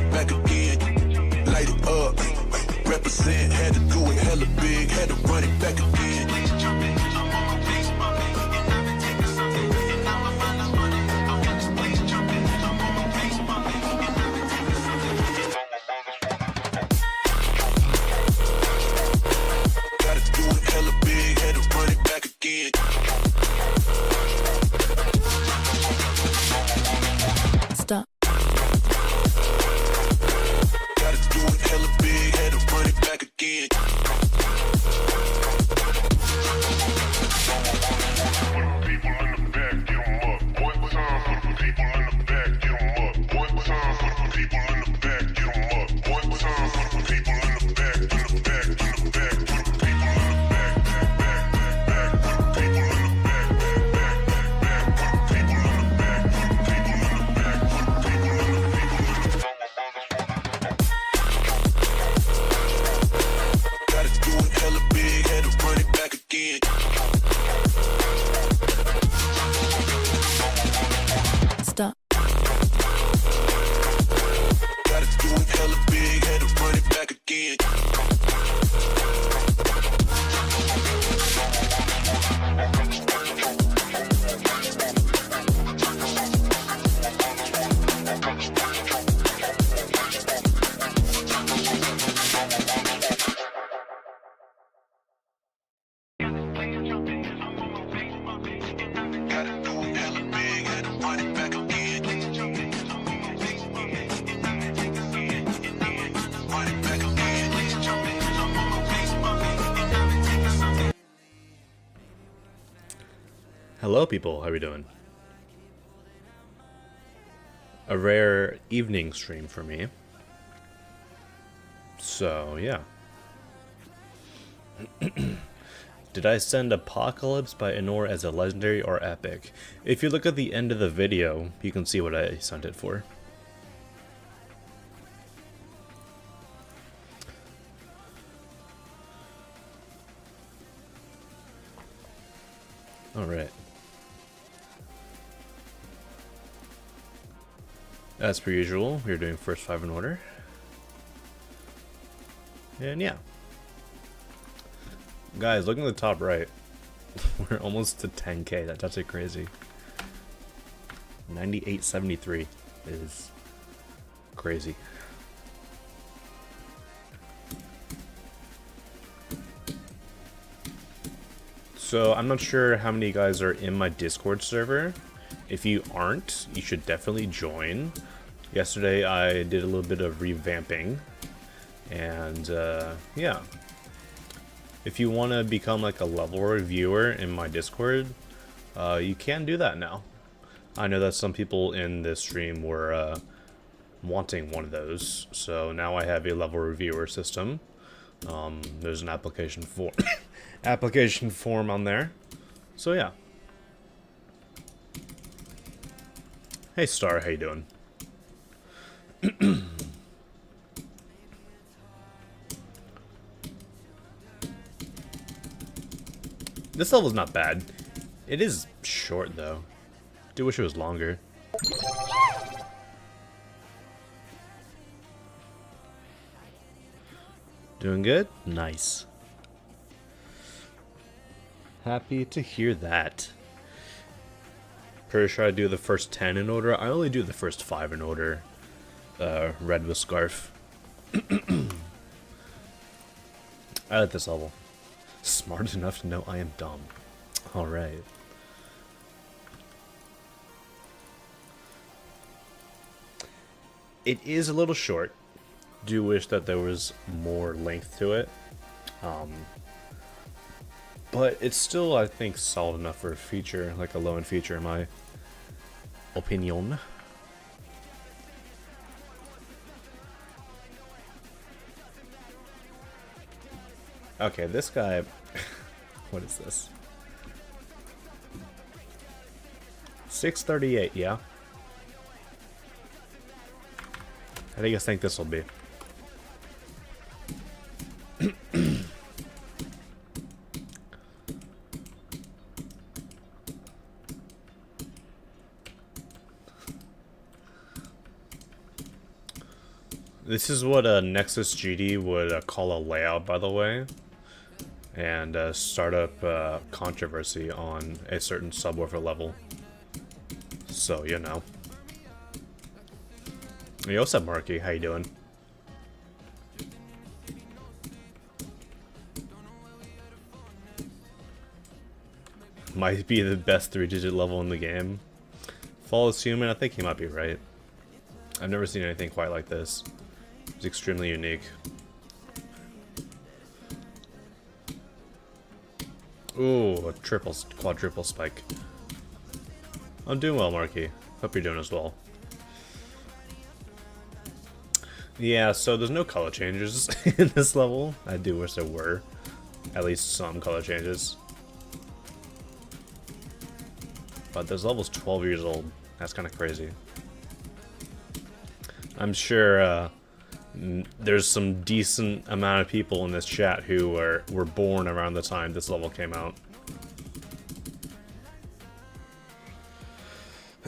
it back again. Light it up, represent, had to do it hella big, had to run it back again. Gotta do it hella big, had to run it back again. Stop. Gotta do it hella big, had to run it back again. People in the back, get 'em up. One time for the people in the back, get 'em up. One time for the people in the back, get 'em up. One time for the people in the back, in the back, in the back. For the people in the back, back. For the people in the back, back. For the people in the back, for the people in the back, for the people in the Gotta do it hella big, had to run it back again. Stop. Gotta do it hella big, had to run it back again. Gotta do it hella big, had to run it back again. Run it back again. Hello people, how we doing? A rare evening stream for me. So, yeah. Did I send Apocalypse by Enor as a legendary or epic? If you look at the end of the video, you can see what I sent it for. Alright. As per usual, we're doing first 5 in order. And yeah. Guys, look at the top right. We're almost to 10k. That's actually crazy. 9873 is crazy. So I'm not sure how many of you guys are in my Discord server. If you aren't, you should definitely join. Yesterday I did a little bit of revamping, and yeah. If you want to become like a level reviewer in my Discord, you can do that now. I know that some people in this stream were wanting one of those, so now I have a level reviewer system. There's an application form, application form on there. So yeah. Hey Star, how you doing? This level's not bad. It is short though. Do wish it was longer. Doing good? Nice. Happy to hear that. Pretty sure I do the first 10 in order. I only do the first 5 in order. Red with Scarf. I like this level. Smart enough to know I am dumb. Alright. It is a little short. Do wish that there was more length to it. But it's still, I think, solid enough for a feature, like a low-end feature in my opinion. Okay, this guy... What is this? 638, yeah? How do you guys think this will be? This is what Nexus GD would call a layout, by the way, and start up controversy on a certain subwoofer level. So, you know. Yo, what's up, Marky? How you doing? Might be the best 3-digit level in the game. Flawless Human, I think he might be right. I've never seen anything quite like this. It's extremely unique. Ooh, a quadruple spike. I'm doing well, Marky. Hope you're doing as well. Yeah, so there's no color changes in this level. I do wish there were at least some color changes. But this level's 12 years old. That's kind of crazy. I'm sure there's some decent amount of people in this chat who were born around the time this level came out.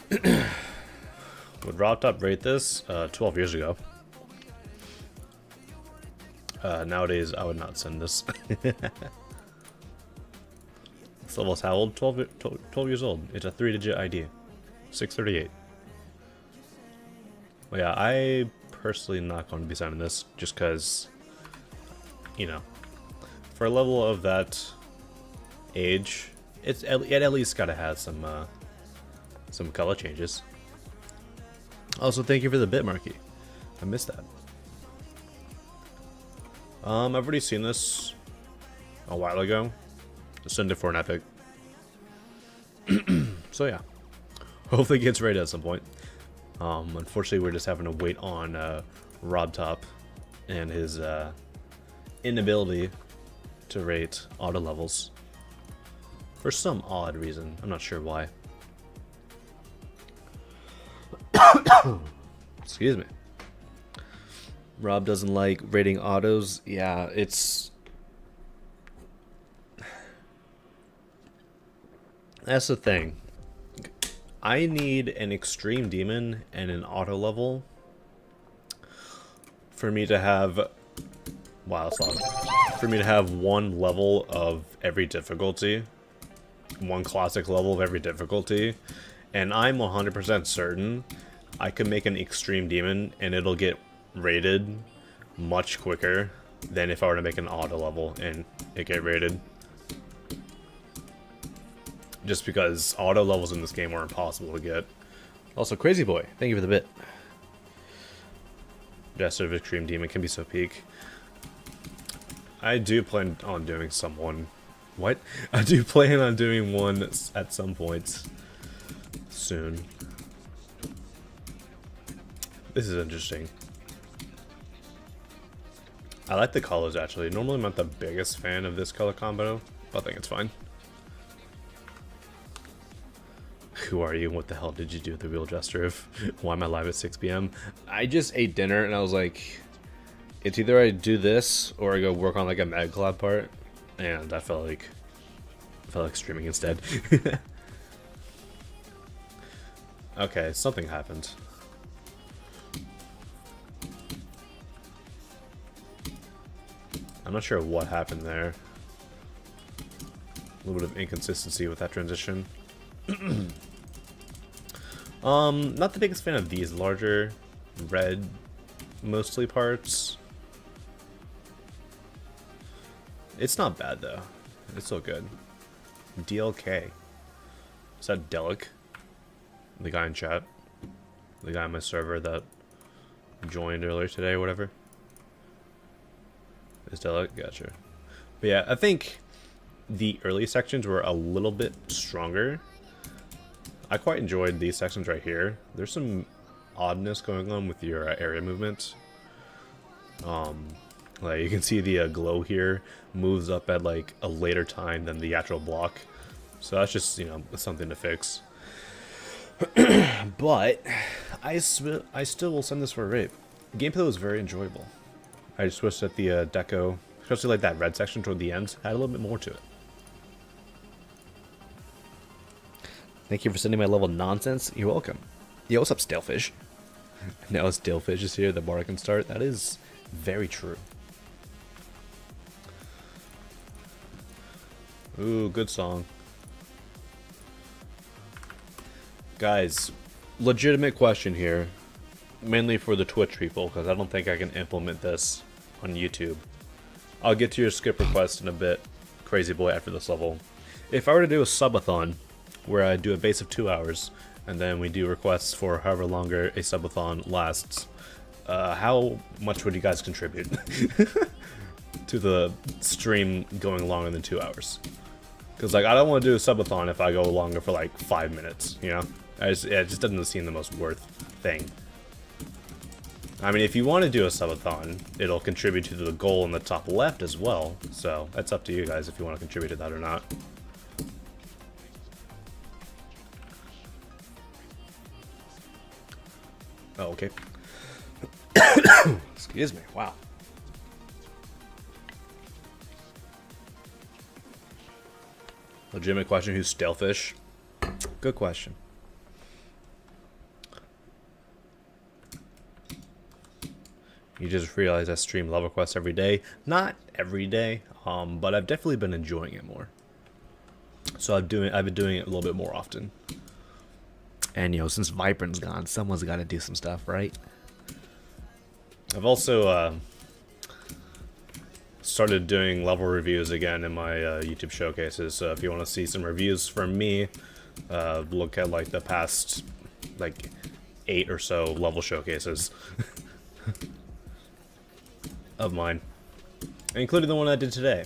Would RobTop rate this 12 years ago? Nowadays, I would not send this. This level's how old? 12 years old. It's a 3-digit ID. 638. Well, yeah, I personally not going to be signing this just because, you know, for a level of that age, it at least got to have some color changes. Also, thank you for the bit, Marky. I missed that. I've already seen this a while ago. Send it for an epic. So yeah, hopefully it gets rated at some point. Unfortunately, we're just having to wait on RobTop and his inability to rate auto levels for some odd reason. I'm not sure why. Excuse me. Rob doesn't like rating autos. Yeah, it's... That's the thing. I need an extreme demon and an auto level for me to have... Wow, that's loud. For me to have one level of every difficulty. One classic level of every difficulty. And I'm 100% certain I could make an extreme demon and it'll get rated much quicker than if I were to make an auto level and it get rated. Just because auto levels in this game are impossible to get. Also, Crazy Boy, thank you for the bit. Jester of Extreme Demon can be so peak. I do plan on doing someone. What? I do plan on doing one at some point soon. This is interesting. I like the colors actually. Normally I'm not the biggest fan of this color combo, but I think it's fine. Who are you? What the hell did you do with the real Jester of? Why am I live at 6 p.m.? I just ate dinner and I was like, it's either I do this or I go work on like a Mad Collab part, and I felt like streaming instead. Okay, something happened. I'm not sure what happened there. A little bit of inconsistency with that transition. Not the biggest fan of these larger red mostly parts. It's not bad though. It's still good. DLK. Is that Delic? The guy in chat? The guy on my server that joined earlier today or whatever? Is Delic? Gotcha. But yeah, I think the early sections were a little bit stronger. I quite enjoyed these sections right here. There's some oddness going on with your area movement. Like you can see the glow here moves up at like a later time than the actual block. So that's just, you know, something to fix. But I still will send this for a rate. The gameplay was very enjoyable. I just wish that the deco, especially like that red section toward the end, had a little bit more to it. Thank you for sending my level nonsense. You're welcome. Yo, what's up, Stalefish? Now Stalefish is here, the bar can start. That is very true. Ooh, good song. Guys, legitimate question here. Mainly for the Twitch people, because I don't think I can implement this on YouTube. I'll get to your skip request in a bit, Crazy Boy, after this level. If I were to do a subathon, where I do a base of 2 hours, and then we do requests for however longer a subathon lasts, how much would you guys contribute to the stream going longer than 2 hours? Because, like, I don't want to do a subathon if I go longer for, like, 5 minutes, you know? It just doesn't seem the most worth thing. I mean, if you want to do a subathon, it'll contribute to the goal in the top left as well. So, that's up to you guys if you want to contribute to that or not. Oh, okay. Excuse me. Wow. Legitimate question, who's Stalefish? Good question. You just realize I stream level quests every day. Not every day, but I've definitely been enjoying it more. So I've been doing it a little bit more often. And, you know, since Vibrant's gone, someone's got to do some stuff, right? I've also started doing level reviews again in my YouTube showcases. So if you want to see some reviews from me, look at like the past like 8 or so level showcases of mine, including the one I did today.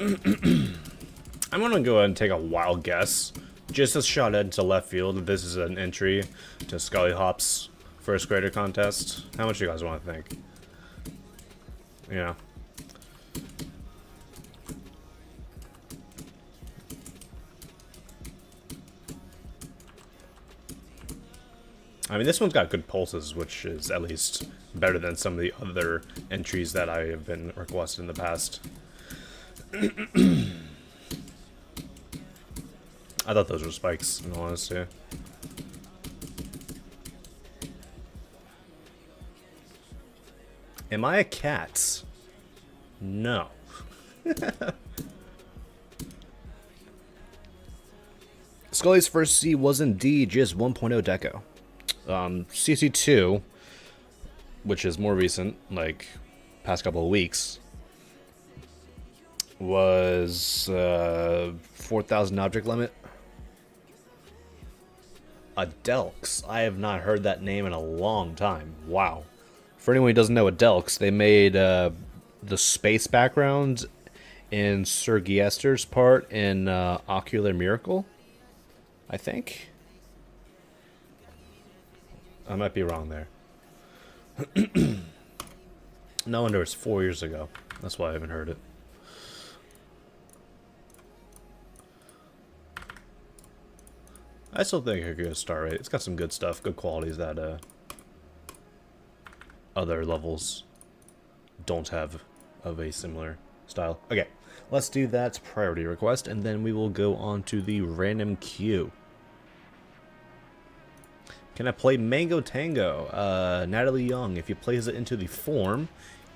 I'm gonna go ahead and take a wild guess, just a shot into left field, that this is an entry to Scully Hop's first grader contest. How much do you guys want to think? Yeah. I mean, this one's got good pulses, which is at least better than some of the other entries that I have been requested in the past. I thought those were spikes, in all honesty. Am I a cat? No. Scully's first C was indeed just 1.0 deco. CC2, which is more recent, like past couple of weeks, was 4,000 object limit. Adelks. I have not heard that name in a long time. Wow. For anyone who doesn't know Adelks, they made the space background in Sir Giester's part in Ocular Miracle, I think. I might be wrong there. No wonder it's 4 years ago. That's why I haven't heard it. I still think I could get a star rate. It's got some good stuff, good qualities that other levels don't have of a similar style. Okay, let's do that priority request, and then we will go on to the random queue. Can I play Mango Tango? Natalie Young, if you place it into the form,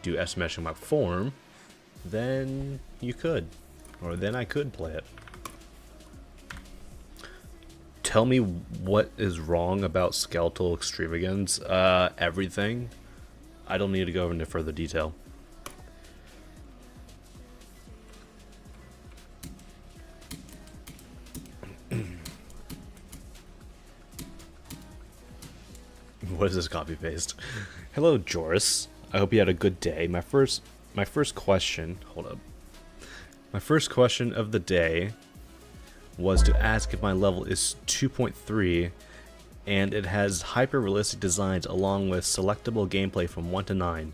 do exclamation mark form, then you could. Or then I could play it. Tell me what is wrong about Skeletal Extravagance. Everything. I don't need to go into further detail. What is this copy paste? Hello, Joris. I hope you had a good day. My first question. Hold up. My first question of the day was to ask if my level is 2.3 and it has hyper-realistic designs along with selectable gameplay from 1 to 9.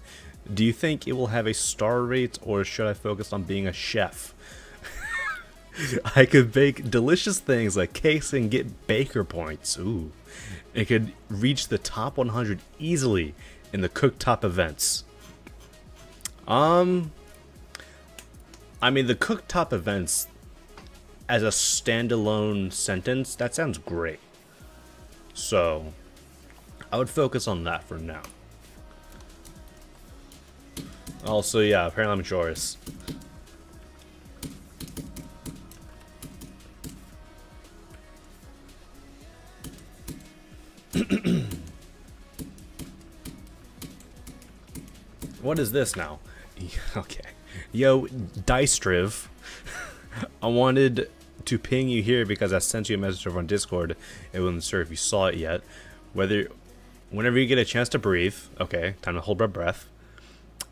Do you think it will have a star rate, or should I focus on being a chef? I could bake delicious things like cakes and get baker points. Ooh. It could reach the top 100 easily in the cooktop events. I mean, the cooktop events as a standalone sentence, that sounds great. So I would focus on that for now. Also, yeah, apparently I'm Joris. What is this now? Okay. Yo, Dicestriv. I wanted to ping you here because I sent you a message over on Discord. It wasn't sure if you saw it yet. Whenever you get a chance to breathe, okay, time to hold our breath.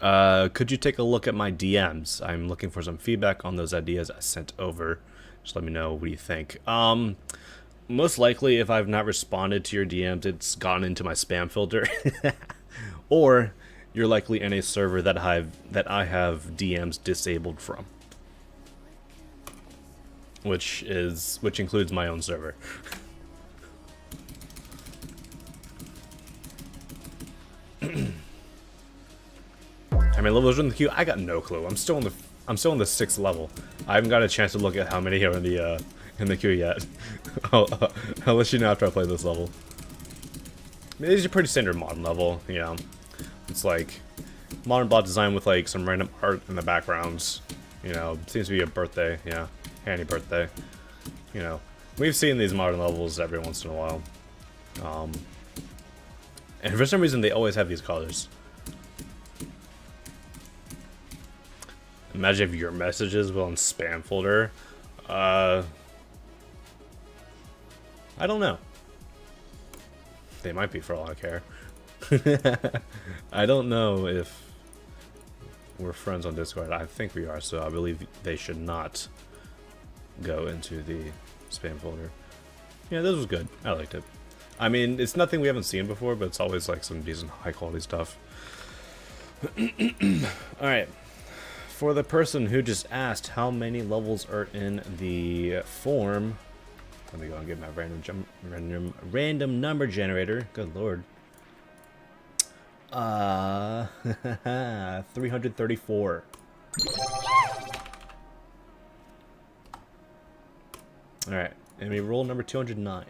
Could you take a look at my DMs? I'm looking for some feedback on those ideas I sent over. Just let me know what you think. Most likely, if I've not responded to your DMs, it's gone into my spam filter, or you're likely in a server that I have DMs disabled from, which includes my own server. How many levels are in the queue? I got no clue. I'm still in the 6th level. I haven't got a chance to look at how many are in the queue yet. I'll let you know after I play this level. I mean, these are pretty standard modern level, you know. It's like modern block design with like some random art in the backgrounds. You know, seems to be a birthday, yeah, handy birthday. You know, we've seen these modern levels every once in a while. And for some reason they always have these colors. Imagine if your messages were on spam folder. I don't know. They might be for all I care. I don't know if we're friends on Discord. I think we are, so I believe they should not go into the spam folder. Yeah, this was good. I liked it. I mean, it's nothing we haven't seen before, but it's always like some decent high quality stuff. Alright. For the person who just asked how many levels are in the form, let me go and get my random number generator. Good lord. 334. Alright, and we roll number 209.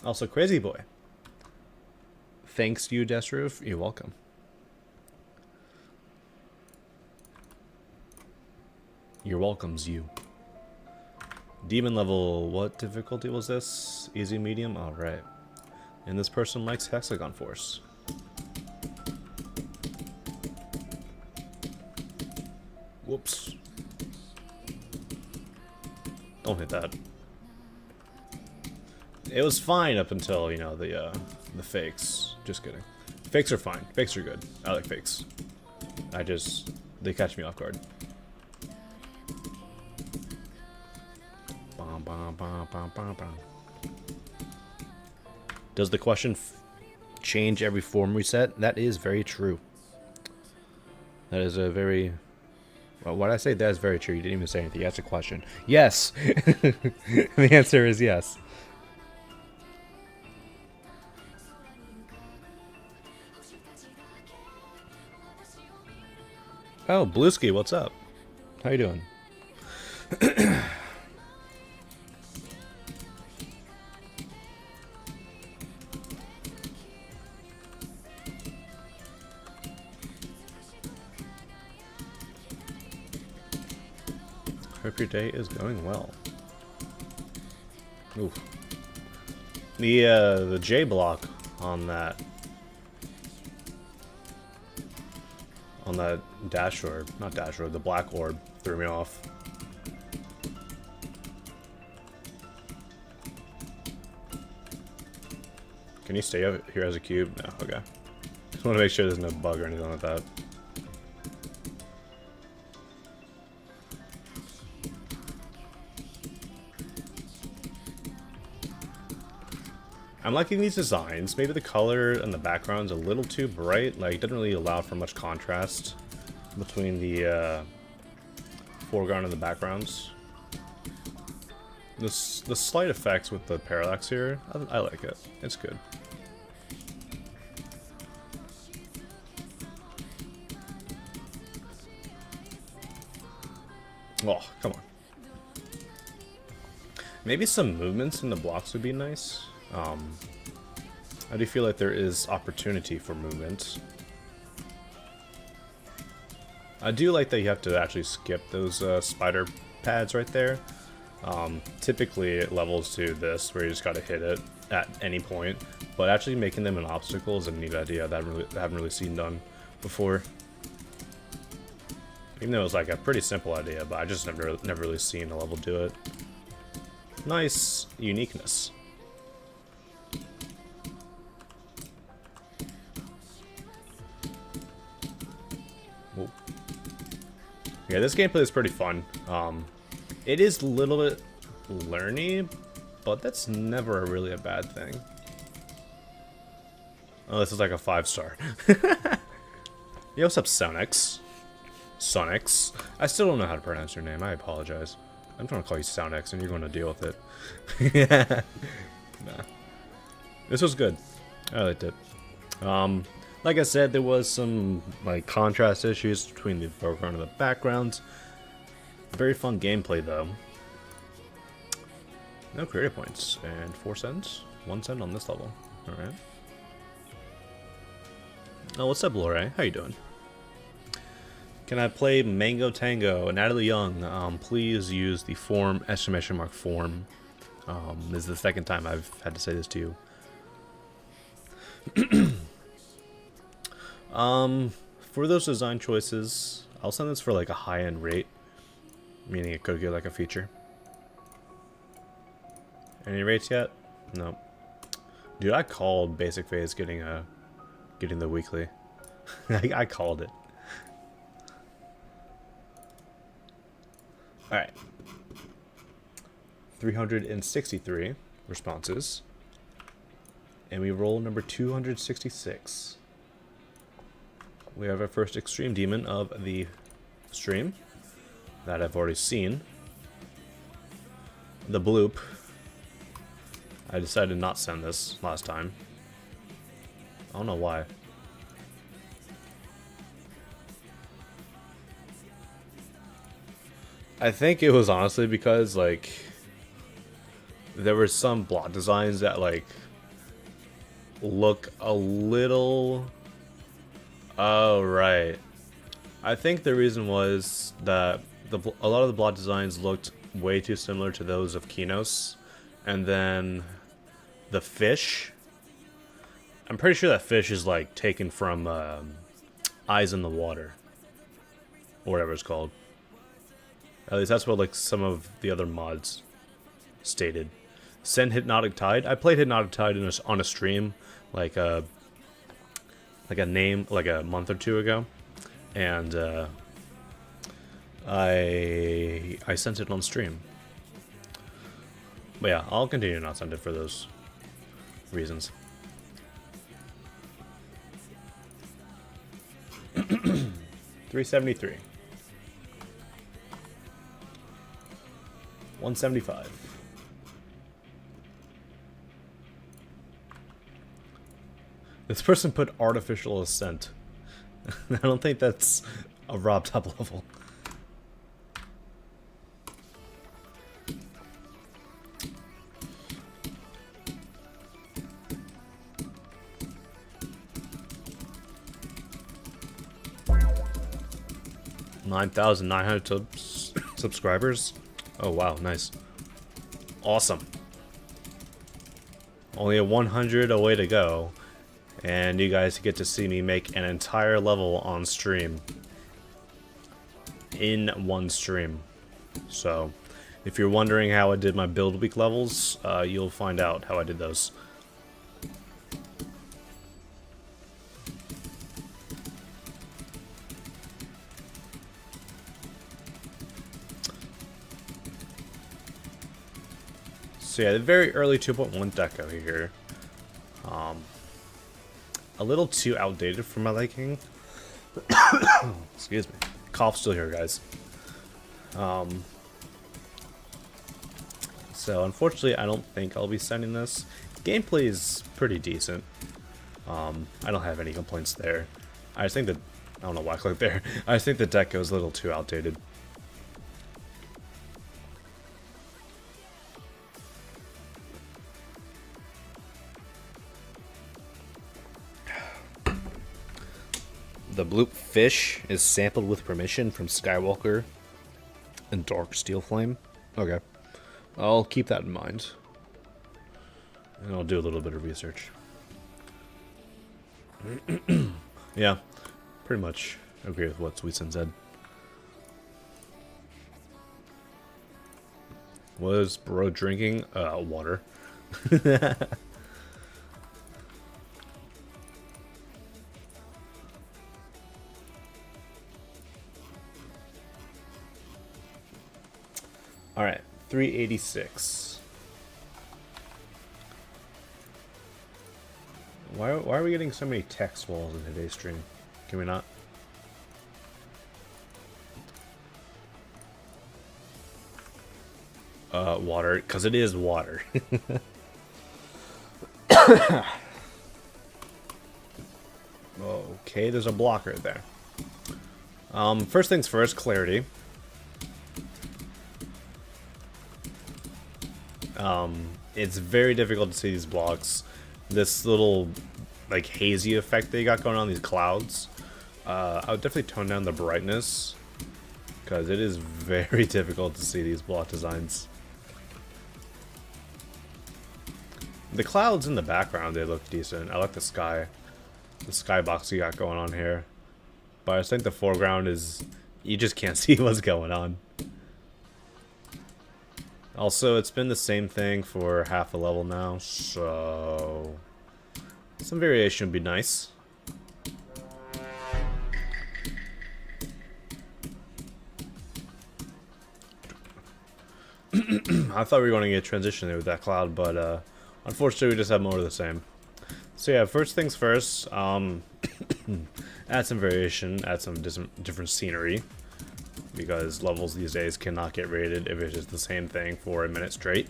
Also, Crazy Boy. Thanks to you, Destroof. You're welcome. You're welcome's you. Demon level, what difficulty was this? Easy, medium? Alright. And this person likes Hexagon Force. Whoops. Don't hit that. It was fine up until, you know, the fakes. Just kidding. Fakes are fine. Fakes are good. I like fakes. They catch me off guard. Does the question change every form reset? That is very true. That is a very... Well, what I say that is very true. You didn't even say anything. You asked a question. Yes! The answer is yes. Oh, Blueski, what's up? How you doing? Hope your day is going well. Oof. The J block on that dash orb, not dash orb, the black orb threw me off. Can you stay up here as a cube? No, okay. Just want to make sure there's no bug or anything like that. I'm liking these designs. Maybe the color and the background's a little too bright. Like, it doesn't really allow for much contrast between the foreground and the backgrounds. The slight effects with the parallax here, I like it. It's good. Oh, come on. Maybe some movements in the blocks would be nice. I do feel like there is opportunity for movement. I do like that you have to actually skip those spider pads right there. Typically it levels to this, where you just gotta hit it at any point. But actually making them an obstacle is a neat idea that I haven't really seen done before. Even though it was like a pretty simple idea, but I just never really seen a level do it. Nice uniqueness. Whoa. Yeah, this gameplay is pretty fun. It is a little bit learny, but that's never really a bad thing. Oh, this is like a 5-star. Yo, what's up, Sonex? Sonex? I still don't know how to pronounce your name. I apologize. I'm trying to call you Sonex, and you're going to deal with it. Yeah. Nah. This was good. I liked it. Like I said, there was some like contrast issues between the foreground and the background. Very fun gameplay, though. No creative points. And 4 cents? 1 cent on this level. Alright. Oh, what's up, Lore? How you doing? Can I play Mango Tango? Natalie Young, please use the form, !form. This is the second time I've had to say this to you. For those design choices, I'll send this for like a high-end rate, meaning it could get like a feature. Any rates yet? Nope. Dude, I called Basic Phase getting the weekly. I called it. Alright. 363 responses. And we roll number 266. We have our first Extreme Demon of the stream that I've already seen. The bloop. I decided not to send this last time. I don't know why. I think it was honestly because, like, there were some block designs that, like, look a little... Oh, right. I think the reason was that a lot of the block designs looked way too similar to those of Kinos. And then the fish... I'm pretty sure that fish is, like, taken from Eyes in the Water. Or whatever it's called. At least that's what, like, some of the other mods stated. Send Hypnotic Tide. I played Hypnotic Tide on a stream, like a month or two ago, and I sent it on stream. But yeah, I'll continue to not send it for those reasons. $373. 175. This person put artificial ascent. I don't think that's a Rob top level. $9,900 subscribers. Oh wow, nice. Awesome. Only a 100 away to go. And you guys get to see me make an entire level on stream. In one stream. So, if you're wondering how I did my build week levels, you'll find out how I did those. So yeah, the very early 2.1 deco here. A little too outdated for my liking. Excuse me. Cough still here, guys. So unfortunately, I don't think I'll be sending this. Gameplay is pretty decent. I don't have any complaints there. I just think that I don't know why I clicked there. I just think the deco is a little too outdated. The bloop fish is sampled with permission from Skywalker and Dark Steel Flame. Okay. I'll keep that in mind. And I'll do a little bit of research. Yeah, pretty much agree with what Sweetson said. Was bro drinking? Water. Alright, 386. Why are we getting so many text walls in today's stream? Can we not? Water, because it is water. Okay, there's a blocker there. First things first, clarity. It's very difficult to see these blocks. This little, like, hazy effect they got going on, these clouds. I would definitely tone down the brightness, because it is very difficult to see these block designs. The clouds in the background, they look decent. I like the skybox you got going on here. But I think the foreground is, you just can't see what's going on. Also, it's been the same thing for half a level now, so some variation would be nice. I thought we were going to get a transition there with that cloud, but unfortunately we just have more of the same. So yeah, first things first, add some variation, add some different scenery. Because levels these days cannot get rated if it's just the same thing for a minute straight.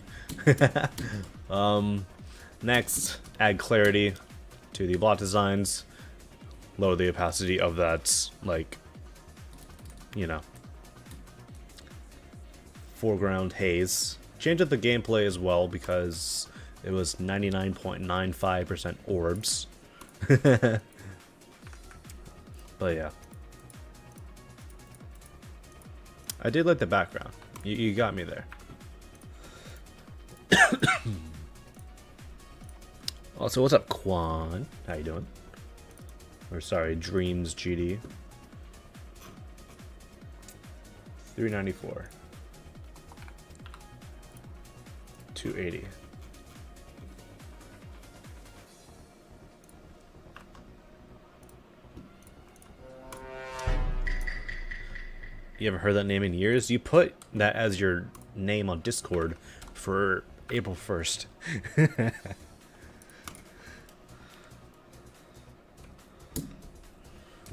Next, add clarity to the block designs. Lower the opacity of that, like, you know, foreground haze. Change up the gameplay as well because it was 99.95% orbs. But yeah. I did like the background. You got me there. Also, what's up, Quan? How you doing? Or sorry, Dreams GD. 394. 280. You haven't heard that name in years? You put that as your name on Discord for April 1st.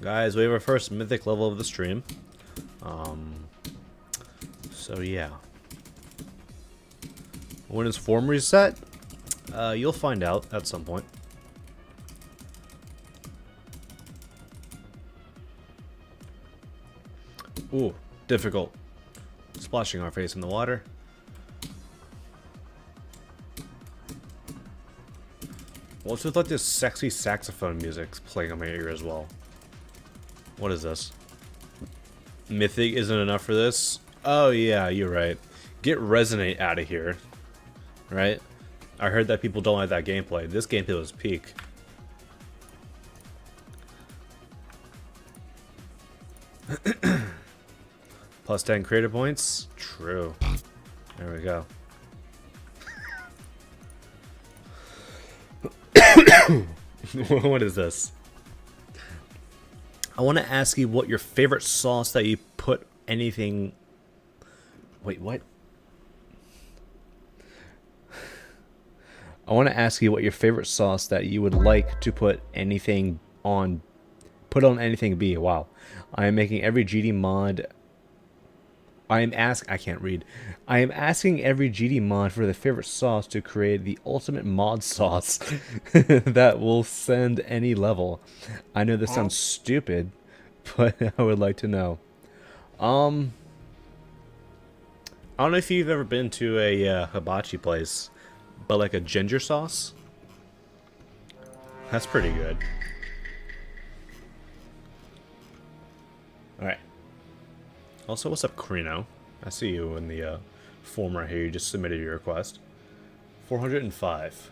Guys, we have our first mythic level of the stream. So yeah. When is form reset? You'll find out at some point. Ooh, difficult. Splashing our face in the water. What's with like this sexy saxophone music playing on my ear as well? What is this? Mythic isn't enough for this? Oh yeah, you're right. Get Resonate out of here. Right? I heard that people don't like that gameplay. This gameplay was peak. Plus 10 creator points? True. There we go. What is this? I want to ask you what your favorite sauce that you put anything... Wait, what? I want to ask you what your favorite sauce that you would like to put anything on... Put on anything be. Wow. I am making every GD mod... I can't read. I am asking every GD mod for the favorite sauce to create the ultimate mod sauce that will send any level. I know this sounds stupid, but I would like to know. I don't know if you've ever been to a hibachi place, but like a ginger sauce? That's pretty good. Alright. Also, what's up, Carino? I see you in the form right here. You just submitted your request. 405.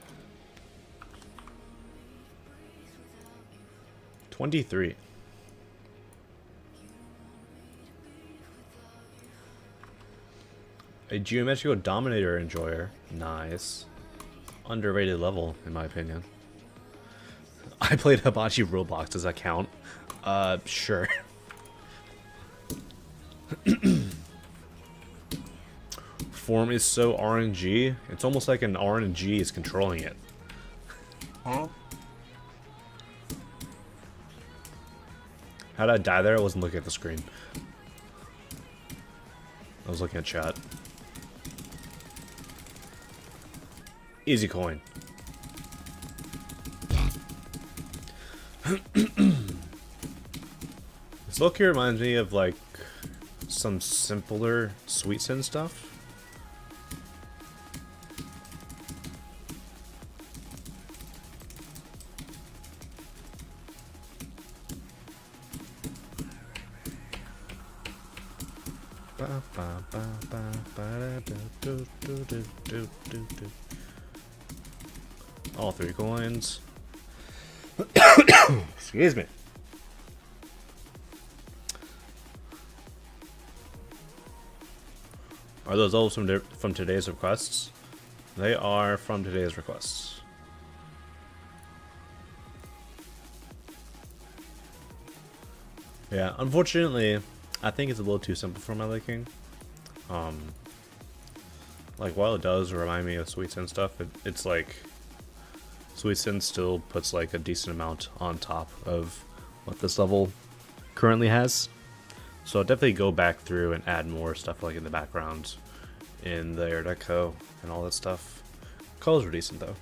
23. A Geometrical Dominator Enjoyer. Nice. Underrated level, in my opinion. I played Hibachi Roblox. Does that count? Sure. Form is so RNG. It's almost like an RNG is controlling it. Huh? How did I die there? I wasn't looking at the screen. I was looking at chat. Easy coin. This look here reminds me of like some simpler Sweet Sin stuff. All 3 coins. Excuse me. Are those all from today's requests? They are from today's requests. Yeah, unfortunately, I think it's a little too simple for my liking. Like, while it does remind me of Sweet Sin stuff, it's like Sweet Sin still puts like a decent amount on top of what this level currently has. So I'll definitely go back through and add more stuff like in the background, in the air deco, and all that stuff. Colors are decent though.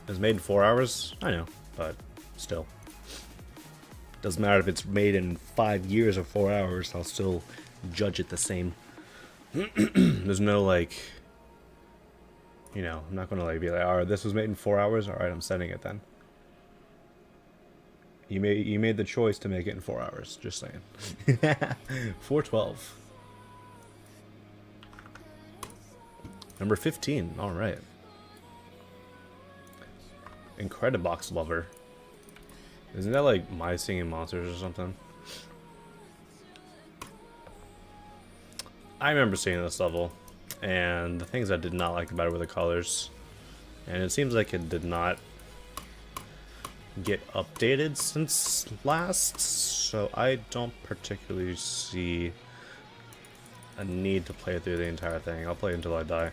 It's made in 4 hours, I know, but still. Doesn't matter if it's made in 5 years or 4 hours, I'll still judge it the same. There's no like, you know, I'm not gonna like be like, alright, this was made in 4 hours, alright, I'm sending it then. You made the choice to make it in 4 hours, just saying. 412. Number 15, alright. Incredibox Lover. Isn't that like My Singing Monsters or something? I remember seeing this level, and the things I did not like about it were the colors. And it seems like it did not get updated since last, so I don't particularly see a need to play through the entire thing. I'll play until I die.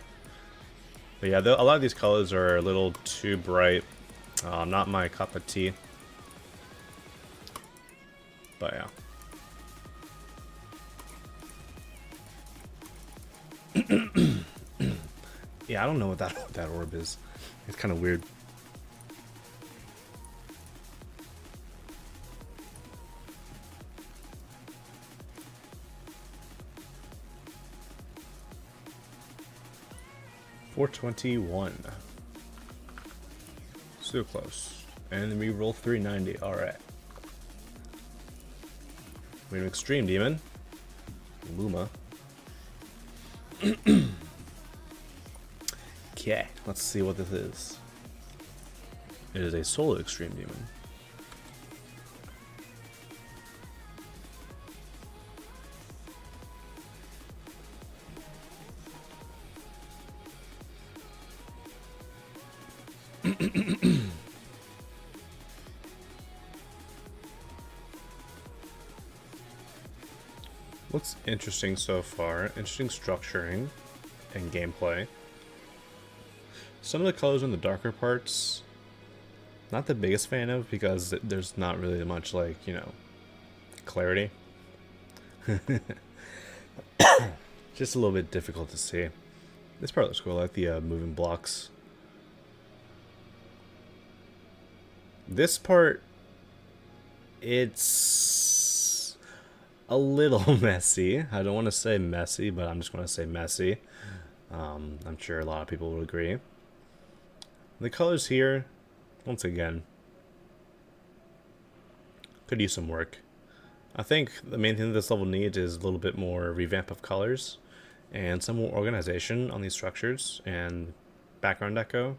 But yeah, a lot of these colors are a little too bright. Not my cup of tea. But yeah. Yeah, I don't know what that orb is. It's kind of weird. $421. So close. And then we roll 390. Alright. We have an Extreme Demon. Luma. Okay, let's see what this is. It is a solo Extreme Demon. Looks interesting so far. Interesting structuring and gameplay. Some of the colors in the darker parts, not the biggest fan of, because there's not really much, like, you know, clarity. Just a little bit difficult to see. This part looks cool. I like the moving blocks. This part, it's a little messy. I don't want to say messy, but I'm just going to say messy. I'm sure a lot of people will agree. The colors here, once again, Could use some work. I think the main thing this level needs is a little bit more revamp of colors and some more organization on these structures and background deco,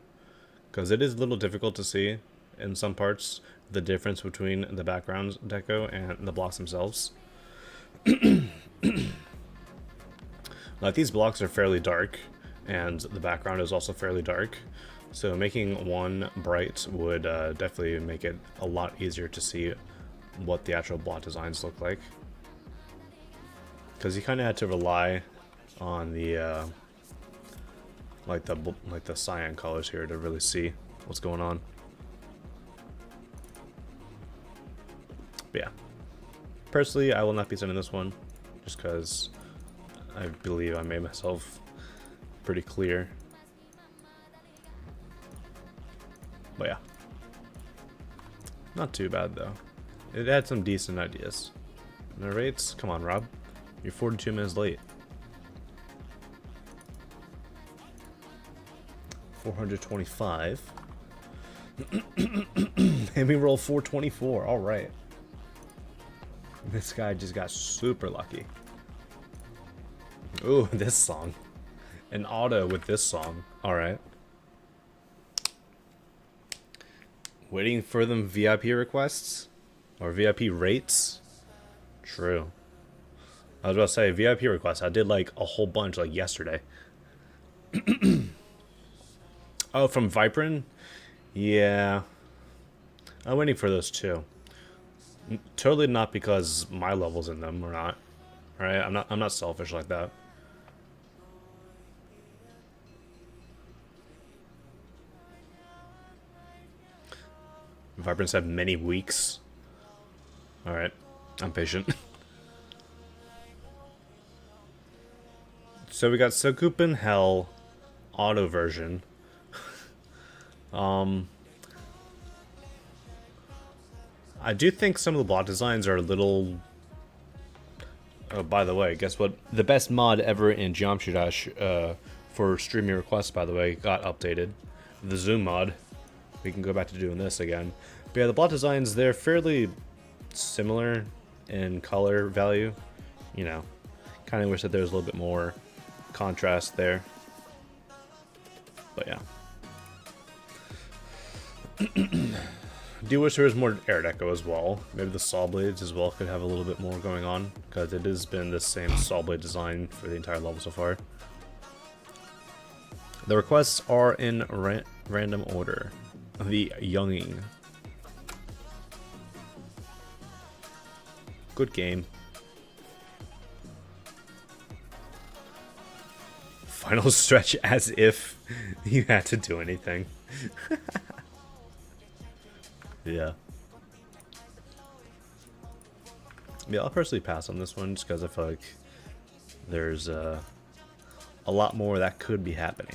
because it is a little difficult to see in some parts the difference between the background deco and the blocks themselves. Like, these blocks are fairly dark and the background is also fairly dark, so making one bright would definitely make it a lot easier to see what the actual block designs look like, because you kind of had to rely on the like the cyan colors here to really see what's going on. But yeah, personally, I will not be sending this one just because I believe I made myself pretty clear. But yeah, not too bad though. It had some decent ideas. Narrates? Come on, Rob. You're 42 minutes late. 425. And we roll 424. Alright. This guy just got super lucky. Ooh, this song. An auto with this song. Alright. Waiting for them VIP requests? Or VIP rates? True. I was about to say, VIP requests. I did like a whole bunch like yesterday. Oh, from Viprin? Yeah. I'm waiting for those too. Totally not because my level's in them or not. Alright? I'm not selfish like that. Viprin said many weeks. Alright. I'm patient. So we got Sakupen Hell auto version. I do think some of the block designs are a little... Oh, by the way, guess what? The best mod ever in Geometry Dash for streaming requests, by the way, got updated. The zoom mod. We can go back to doing this again. But yeah, the block designs, they're fairly similar in color value. You know, kind of wish that there was a little bit more contrast there. But yeah. Do wish there was more air deco as well. Maybe the saw blades as well could have a little bit more going on, because it has been the same saw blade design for the entire level so far. The requests are in random order. The Younging. Good game. Final stretch as if you had to do anything. Yeah. Yeah, I'll personally pass on this one just because I feel like there's a lot more that could be happening.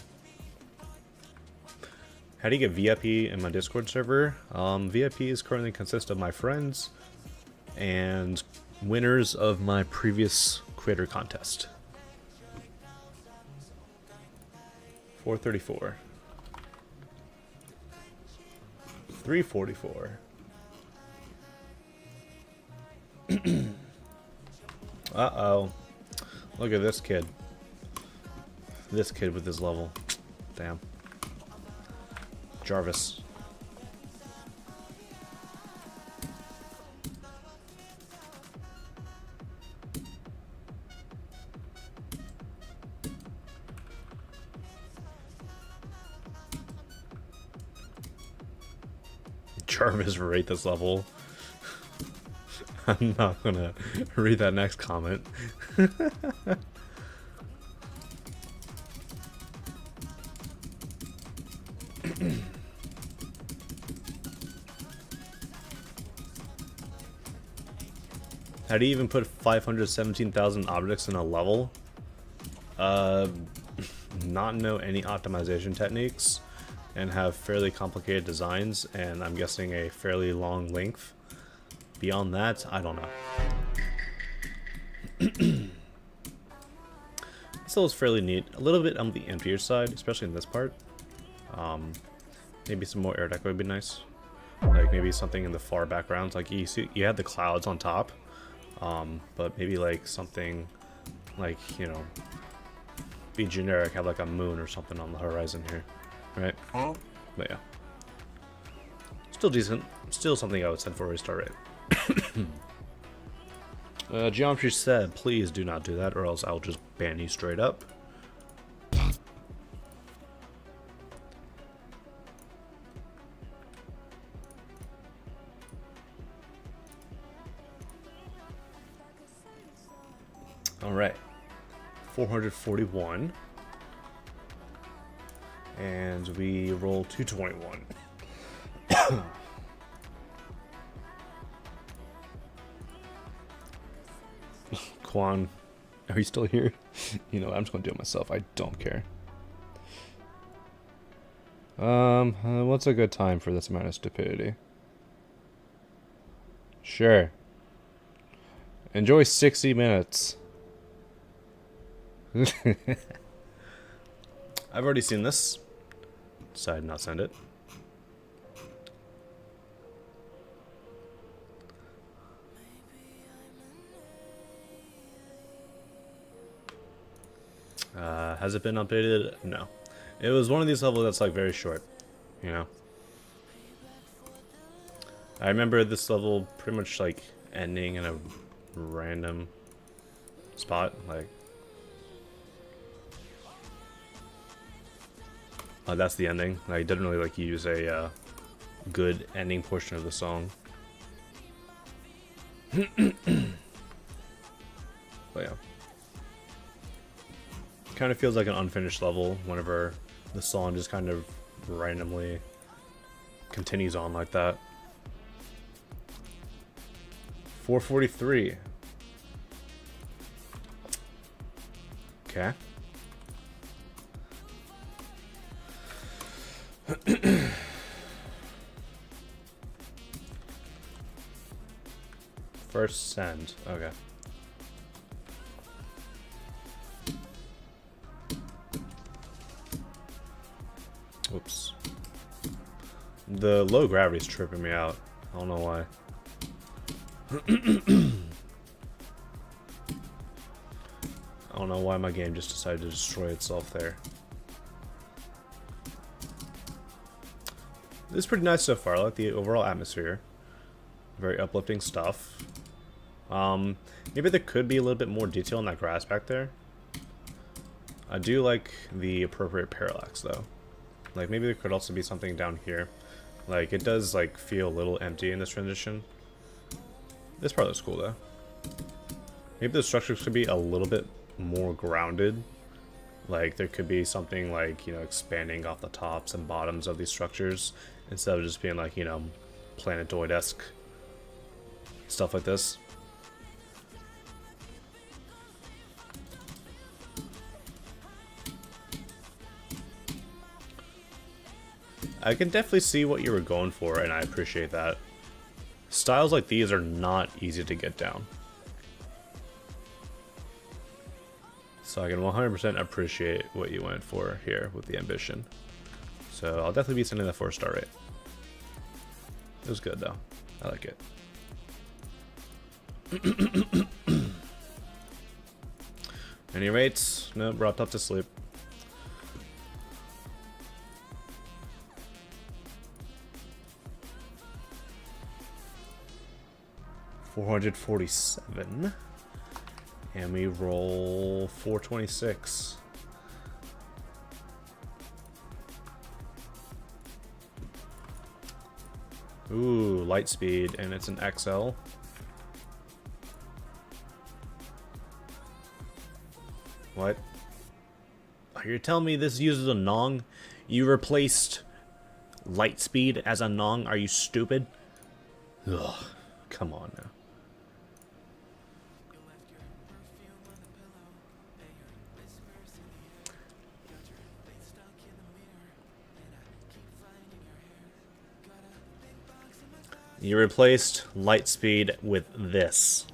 How do you get VIP in my Discord server? VIPs currently consist of my friends and winners of my previous creator contest. 434. 344. Uh-oh. Look at this kid. This kid with his level. Damn. Jarvis. Jarvis rate this level. I'm not gonna read that next comment. How do you even put 517,000 objects in a level? Not know any optimization techniques and have fairly complicated designs, and I'm guessing a fairly long length. Beyond that, I don't know. This is fairly neat. A little bit on the emptier side, especially in this part. Maybe some more air deco would be nice. Like maybe something in the far background. Like you had the clouds on top, but maybe like something like, you know, be generic, have like a moon or something on the horizon here, right? But yeah, still decent. Still something I would send for a restart rate. Geometry said, please do not do that or else I'll just ban you straight up. Alright, 441, and we roll 221. Quan, are you still here? You know, I'm just gonna do it myself. I don't care. What's a good time for this amount of stupidity? Sure. Enjoy 60 minutes. I've already seen this. Decided not to send it. Has it been updated? No. It was one of these levels that's like very short, you know. I remember this level pretty much like ending in a random spot, like that's the ending. I didn't really like use a good ending portion of the song. But yeah, kind of feels like an unfinished level whenever the song just kind of randomly continues on like that. 443. Okay. First send. Okay. Oops. The low gravity's tripping me out. I don't know why. I don't know why my game just decided to destroy itself there. This is pretty nice so far. I like the overall atmosphere. Very uplifting stuff. Maybe there could be a little bit more detail in that grass back there. I do like the appropriate parallax though. Like maybe there could also be something down here. Like it does like feel a little empty in this transition. This part looks cool though. Maybe the structures could be a little bit more grounded. Like there could be something like, you know, expanding off the tops and bottoms of these structures instead of just being like, you know, planetoid-esque stuff like this. I can definitely see what you were going for, and I appreciate that. Styles like these are not easy to get down. So I can 100% appreciate what you went for here with the ambition. So I'll definitely be sending that 4-star rate. It was good though. I like it. Any rates? No, brought up to sleep. $447. And we roll 426. Ooh, light speed, and it's an XL. What? Oh, you're telling me this uses a Nong? You replaced light speed as a Nong? Are you stupid? Ugh, come on now. You replaced light speed with this.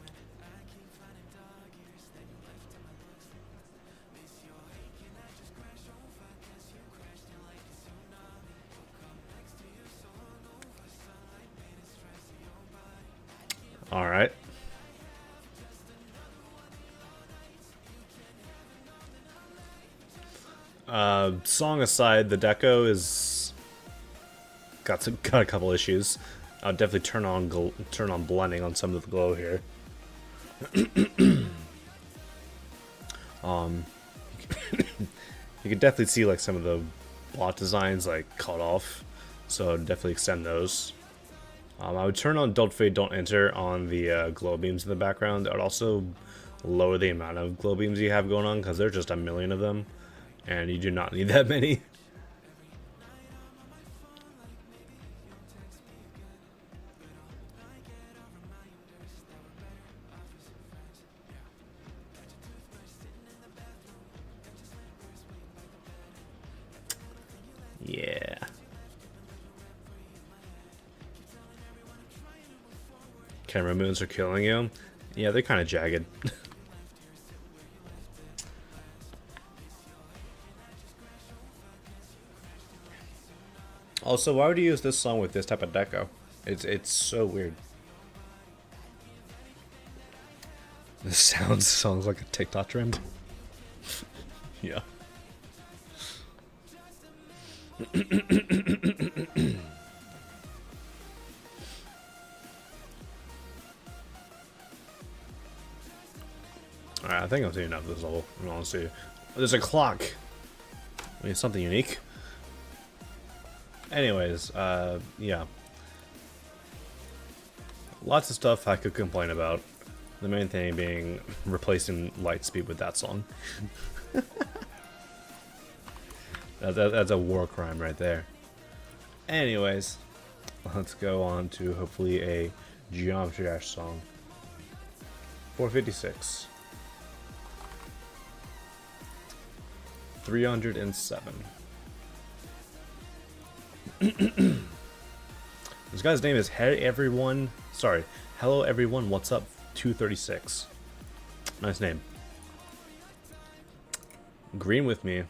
All right. Song aside, the deco is got a couple issues. I'll definitely turn on blending on some of the glow here. You can definitely see like some of the blot designs like cut off, so definitely extend those. I would turn on Don't Fade, Don't Enter on the glow beams in the background. I would also lower the amount of glow beams you have going on because there's just a million of them, and you do not need that many. Yeah. Camera moons are killing you. Yeah, they're kind of jagged. Also, why would you use this song with this type of deco? It's so weird. This sounds like a TikTok trend. Yeah. Alright, I think I'm seeing enough of this level, in honesty. There's a clock! I mean, something unique. Anyways, yeah. Lots of stuff I could complain about. The main thing being replacing Lightspeed with that song. That's a war crime right there. Anyways, let's go on to hopefully a Geometry Dash song. 456. 307. This guy's name is Hello everyone, what's up? 236. Nice name. Green with me.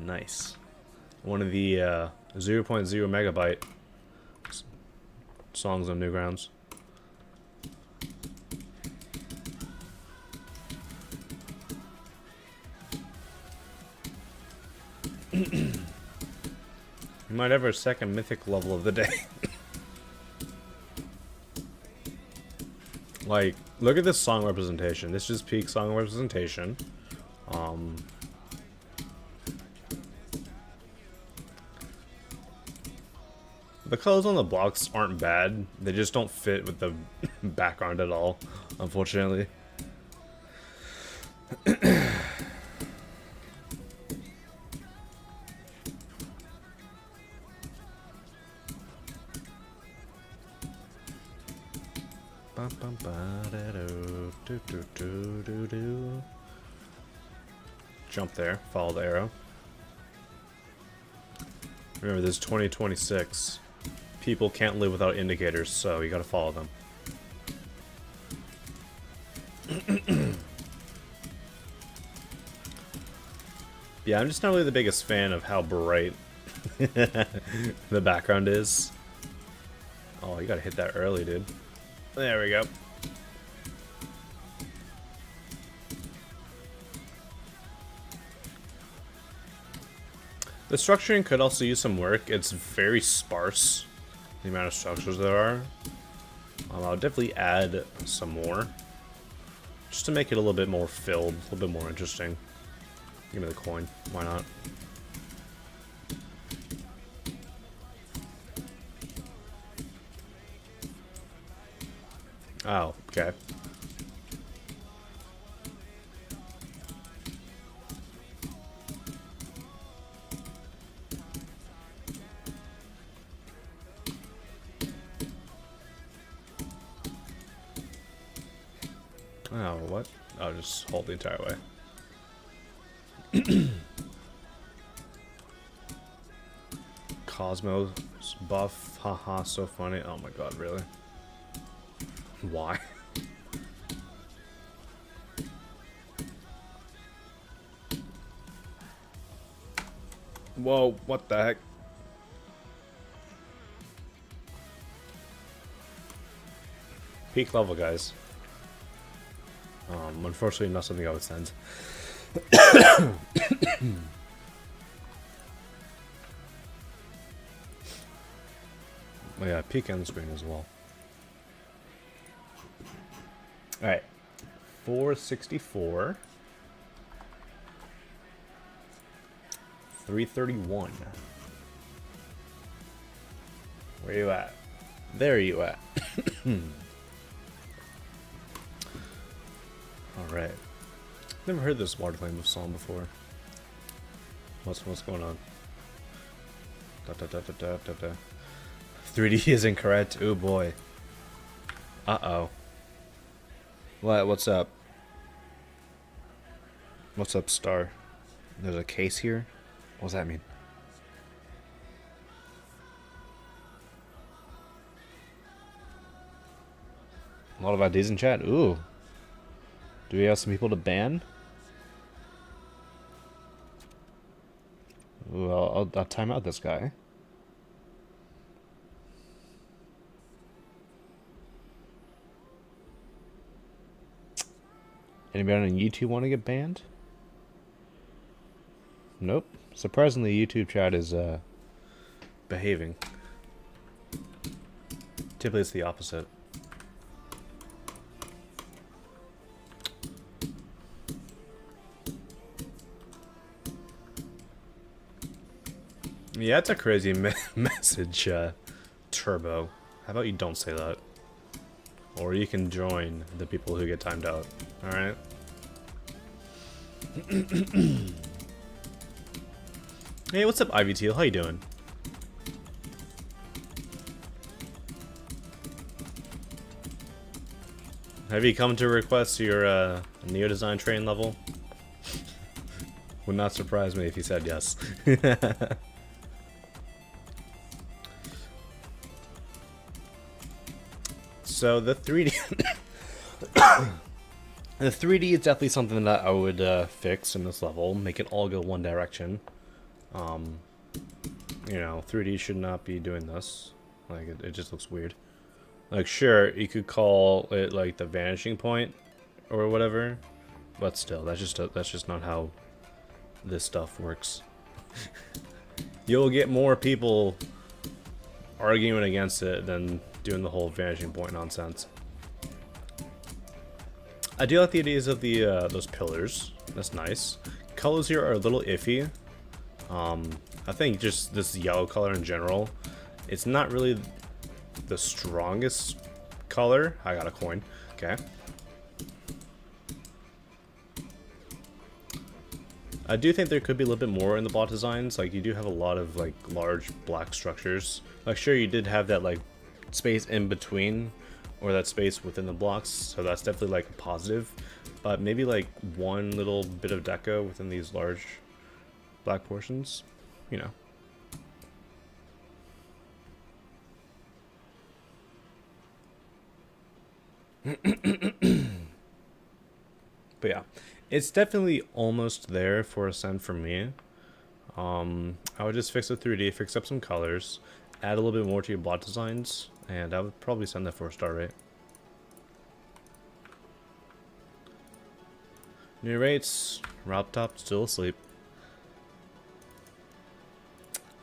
Nice. One of the 0.0 megabyte songs on Newgrounds. You might have our second mythic level of the day. Like, look at this song representation. This is peak song representation. The colors on the blocks aren't bad. They just don't fit with the background at all, unfortunately. Jump there, follow the arrow. Remember, this is 2026. People can't live without indicators, so you gotta follow them. Yeah, I'm just not really the biggest fan of how bright the background is. Oh, you gotta hit that early, dude. There we go. The structuring could also use some work. It's very sparse, the amount of structures there are. I'll definitely add some more, just to make it a little bit more filled, a little bit more interesting. Give me the coin. Why not? Oh, okay. Oh, what? Oh, just hold the entire way. Cosmos buff. Haha, so funny. Oh my god, really? Why? Whoa, what the heck? Peak level, guys. Unfortunately, not something I would send. Oh yeah, peek end screen as well. Alright. 464. 331. Where you at? There you at. Alright. Never heard this Water Flame song before. What's going on? Da, da, da, da, da, da, da. 3D is incorrect. Oh boy. Uh-oh. What's up? What's up, Star? There's a case here? What does that mean? A lot of ideas in chat. Ooh. Do we have some people to ban? Ooh, I'll time out this guy. Anybody on YouTube want to get banned? Nope. Surprisingly, YouTube chat is behaving. Typically, it's the opposite. Yeah, it's a crazy message, Turbo. How about you don't say that? Or you can join the people who get timed out. Alright? Hey, what's up, Ivy Teal? How you doing? Have you come to request your Neo Design train level? Would not surprise me if you said yes. So the 3D, the 3D is definitely something that I would fix in this level. Make it all go one direction. You know, 3D should not be doing this. Like it just looks weird. Like sure, you could call it like the vanishing point or whatever, but still, that's just not how this stuff works. You'll get more people arguing against it than doing the whole vanishing point nonsense. I do like the ideas of the those pillars. That's nice. Colors here are a little iffy. I think just this yellow color in general, it's not really the strongest color. I got a coin. Okay. I do think there could be a little bit more in the block designs. Like you do have a lot of like large black structures. Like sure, you did have that like space in between, or that space within the blocks, so that's definitely like a positive, but maybe like one little bit of deco within these large black portions, you know. But yeah, it's definitely almost there for Ascend for me. I would just fix the 3D, fix up some colors, add a little bit more to your block designs, and I would probably send that for a star rate. New rates, Rob Top still asleep.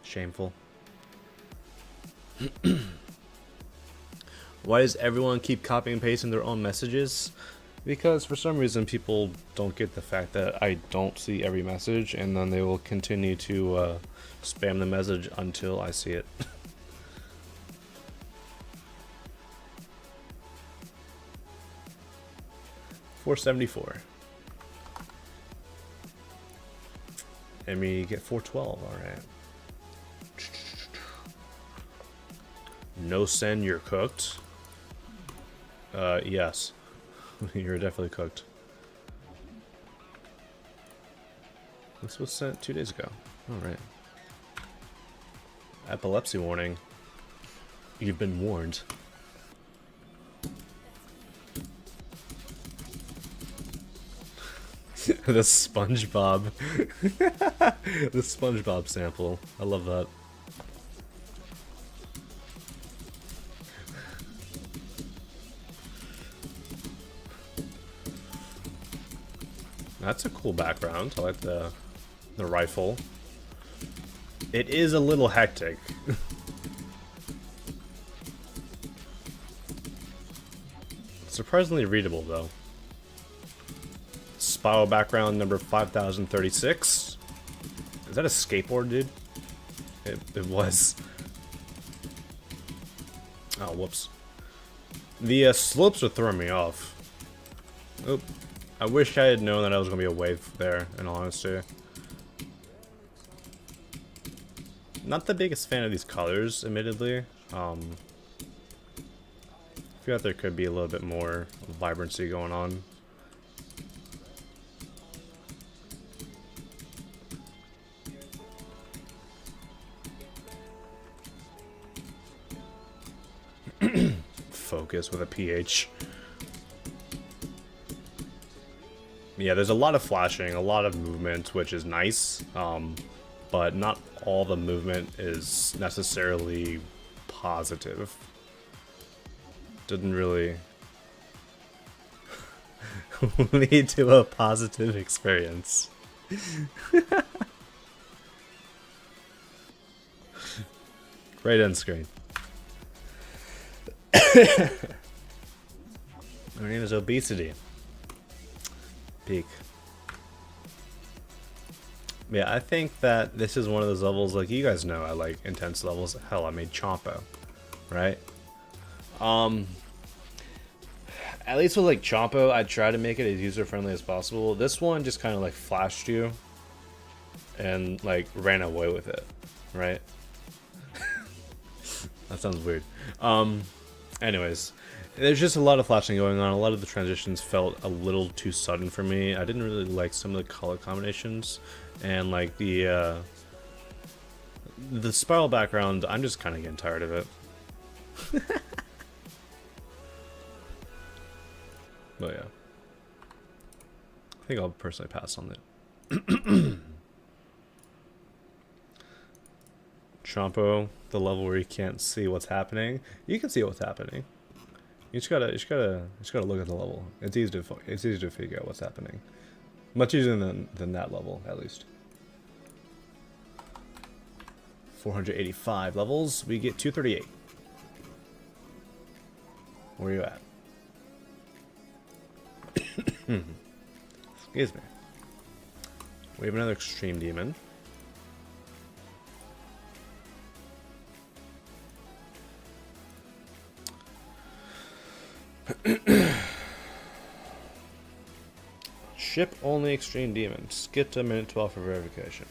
Shameful. Why does everyone keep copying and pasting their own messages? Because for some reason people don't get the fact that I don't see every message, and then they will continue to spam the message until I see it. 474. And we get 412, alright. No send, you're cooked. Yes. You're definitely cooked. This was sent 2 days ago. Alright. Epilepsy warning. You've been warned. The SpongeBob. The SpongeBob sample. I love that. That's a cool background. I like the rifle. It is a little hectic. Surprisingly readable though. Spiral background number 5036. Is that a skateboard, dude? It was. Oh, whoops. The slopes are throwing me off. Oop. I wish I had known that I was going to be a wave there, in all honesty. Not the biggest fan of these colors, admittedly. I feel like there could be a little bit more vibrancy going on. Focus with a PH. Yeah, there's a lot of flashing, a lot of movement, which is nice, but not all the movement is necessarily positive. Didn't really lead to a positive experience. Great end screen. Her name is Obesity. Peak. Yeah, I think that this is one of those levels, like, you guys know I like intense levels. Hell, I made Chompo, right? At least with like Chompo, I try to make it as user-friendly as possible. This one just kind of like flashed you and like ran away with it, right? That sounds weird. Anyways, there's just a lot of flashing going on. A lot of the transitions felt a little too sudden for me. I didn't really like some of the color combinations, and like the spiral background. I'm just kind of getting tired of it. But yeah, I think I'll personally pass on it. Chompo, the level where you can't see what's happening. You can see what's happening. You just gotta look at the level. It's easy to figure out what's happening. Much easier than that level, at least. 485 levels. We get 238. Where are you at? Excuse me. We have another extreme demon. Ship only extreme demon. Skip to minute 12 for verification.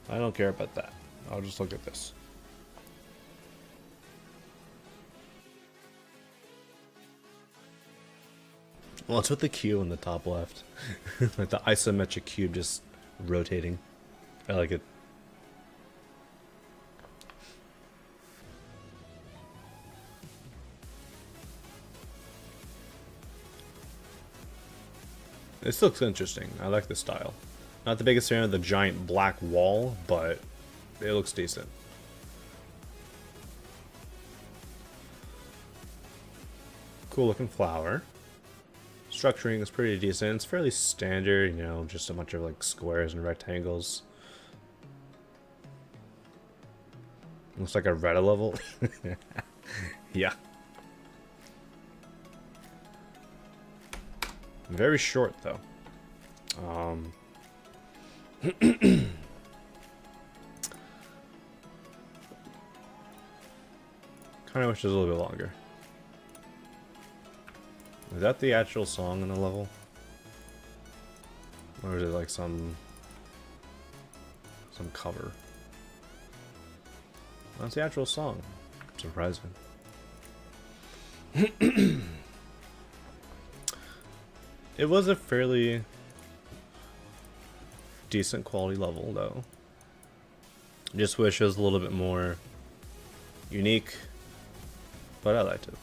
I don't care about that. I'll just look at this. Well, it's with the cube in the top left. Like the isometric cube just rotating. I like it. This looks interesting. I like the style. Not the biggest fan of the giant black wall, but it looks decent. Cool looking flower. Structuring is pretty decent. It's fairly standard, you know, just a bunch of like squares and rectangles. Looks like a Retta level. Yeah. Very short though. Kind of wish it was a little bit longer. Is that the actual song in the level? Or is it like some cover? That's the actual song. Surprising. It was a fairly decent quality level though. Just wish it was a little bit more unique, but I liked it.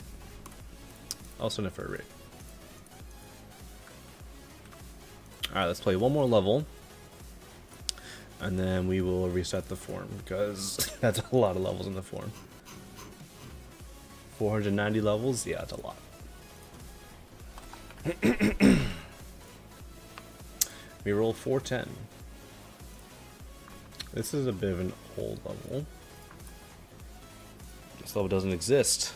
Also in it for a rate. Alright, let's play one more level. And then we will reset the form, because that's a lot of levels in the form. 490 levels? Yeah, that's a lot. We roll 410. This is a bit of an old level. This level doesn't exist.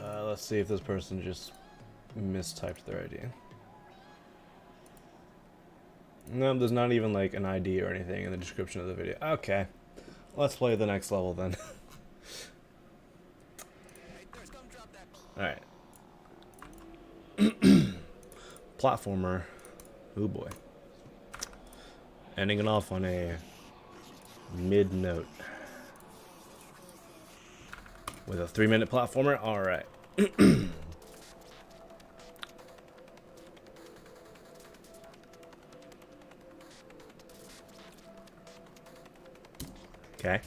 Let's see if this person just mistyped their ID. No, there's not even like an ID or anything in the description of the video. Okay, let's play the next level then. Alright. Platformer. Oh boy. Ending it off on a mid note. With a 3-minute platformer? Alright. Okay.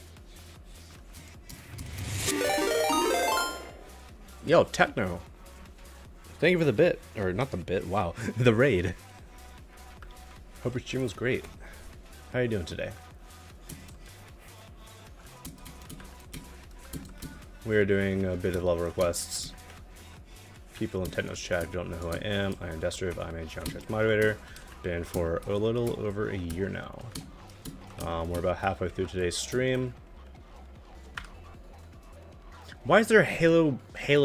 Yo, Techno. Thank you for the bit. Or not the bit, wow. The raid. Hope your stream was great. How are you doing today? We're doing a bit of level requests. People in Techno's chat don't know who I am. I am Destruve. I'm a Geometry moderator. Been for a little over a year now. We're about halfway through today's stream. Why is there Halo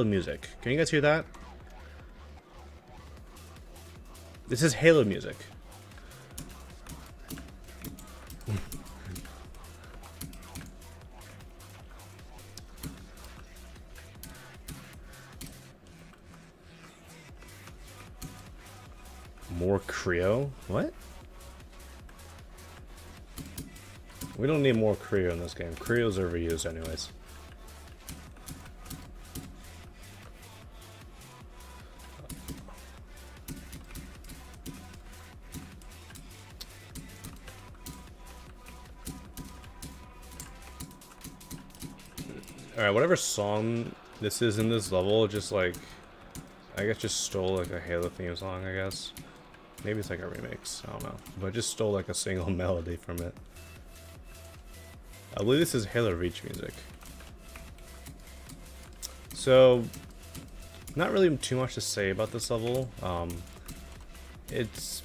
music? Can you guys hear that? This is Halo music. More Creo? What? We don't need more Creo in this game. Creo's overused anyways. Alright, whatever song this is in this level, just like, I guess just stole like a Halo theme song, I guess. Maybe it's like a remix, I don't know. But just stole like a single melody from it. I believe this is Halo Reach music. So, not really too much to say about this level. There's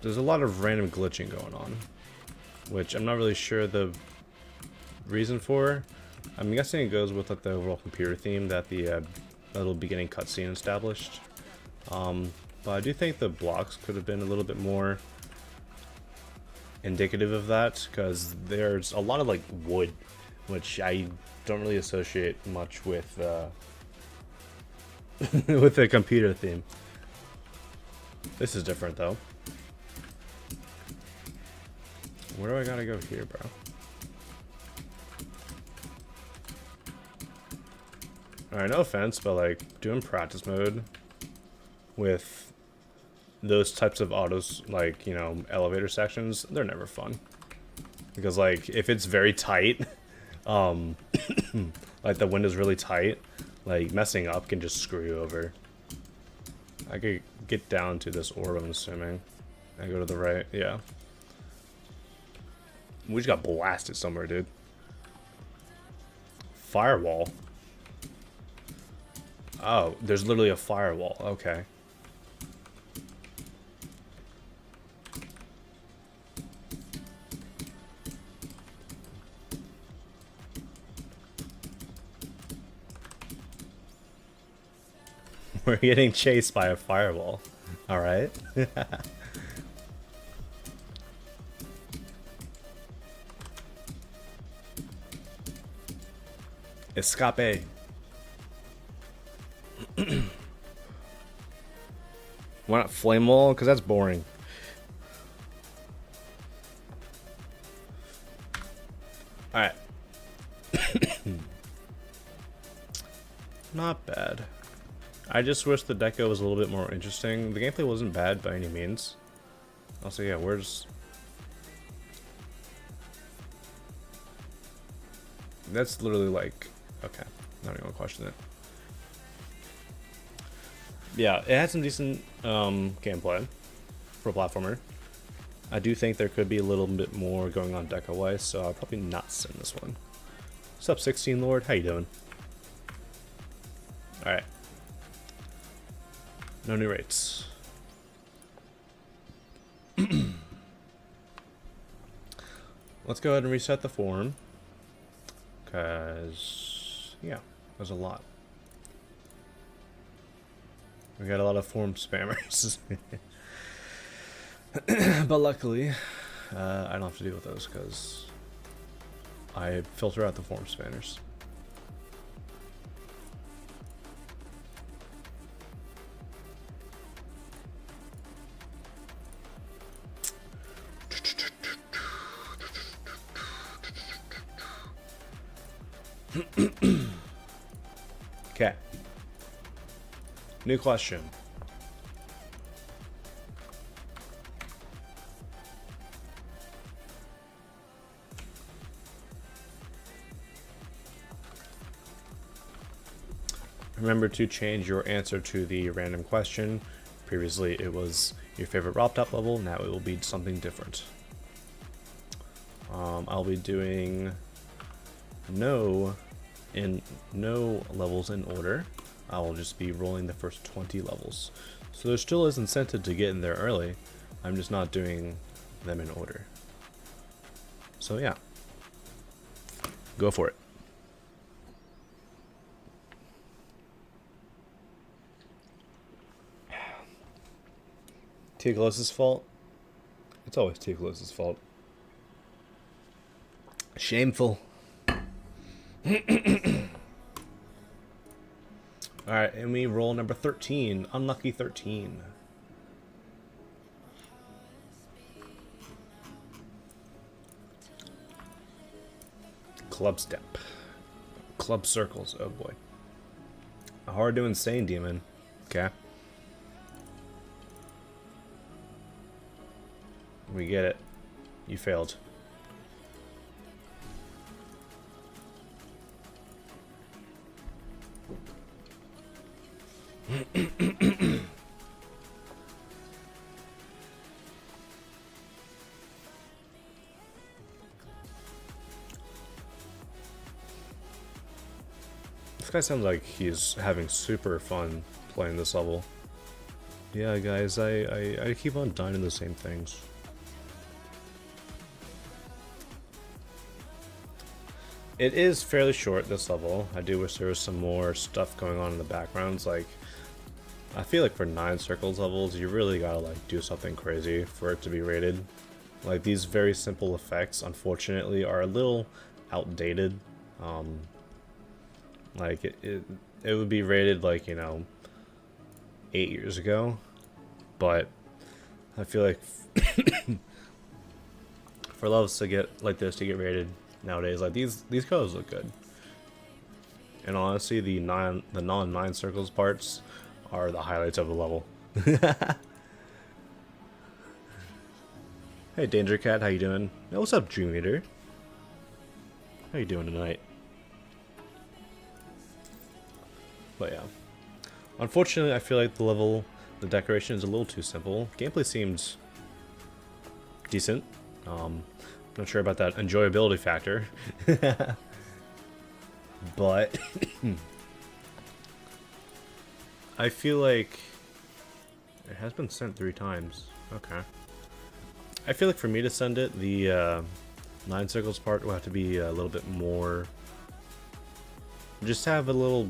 a lot of random glitching going on, which I'm not really sure the reason for. I'm guessing it goes with like the overall computer theme that the little beginning cutscene established. But I do think the blocks could have been a little bit more indicative of that, because there's a lot of like wood, which I don't really associate much with with the computer theme. This is different though. Where do I gotta go here, bro? Alright, no offense, but like doing practice mode with those types of autos, like, you know, elevator sections, they're never fun. Because like if it's very tight, like the window's really tight, like messing up can just screw you over. I could get down to this orb, I'm assuming. I go to the right, yeah. We just got blasted somewhere, dude. Firewall. Oh, there's literally a firewall. Okay. We're getting chased by a firewall. All right. Escape. Why not flame wall? Because that's boring. Alright. Not bad. I just wish the deco was a little bit more interesting. The gameplay wasn't bad by any means. Also, yeah, where's... That's literally like... Okay, not even gonna question it. Yeah, it had some decent gameplay for a platformer. I do think there could be a little bit more going on deco-wise, so I'll probably not send this one. What's up, 16 Lord? How you doing? Alright. No new rates. Let's go ahead and reset the form. Because, yeah, there's a lot. We got a lot of form spammers. But luckily, I don't have to deal with those because I filter out the form spammers. Okay. New question. Remember to change your answer to the random question. Previously it was your favorite ROP top level, now it will be something different. I'll be doing no levels in order. I will just be rolling the first 20 levels. So there still is incentive to get in there early. I'm just not doing them in order. So yeah. Go for it. Tiaglos' fault? It's always Tiaglos' fault. Shameful. Alright, and we roll number 13. Unlucky 13. Club step. Club circles. Oh boy. A hard to insane demon. Okay. We get it. You failed. This guy sounds like he's having super fun playing this level. Yeah, guys, I keep on dying to the same things. It is fairly short, this level. I do wish there was some more stuff going on in the backgrounds. Like, I feel like for 9 circles levels, you really gotta like do something crazy for it to be rated. Like, these very simple effects, unfortunately, are a little outdated. Like, it would be rated like, you know, 8 years ago. But I feel like for levels to get like this to get rated nowadays, like these colors look good. And honestly, the non-9 circles parts are the highlights of the level. Hey Danger Cat, how you doing? Hey, what's up, Dream Eater? How you doing tonight? But yeah, unfortunately, I feel like the decoration is a little too simple. Gameplay seems decent. Not sure about that enjoyability factor. But I feel like it has been sent 3 times. Okay. I feel like for me to send it, the 9 circles part will have to be a little bit more, just have a little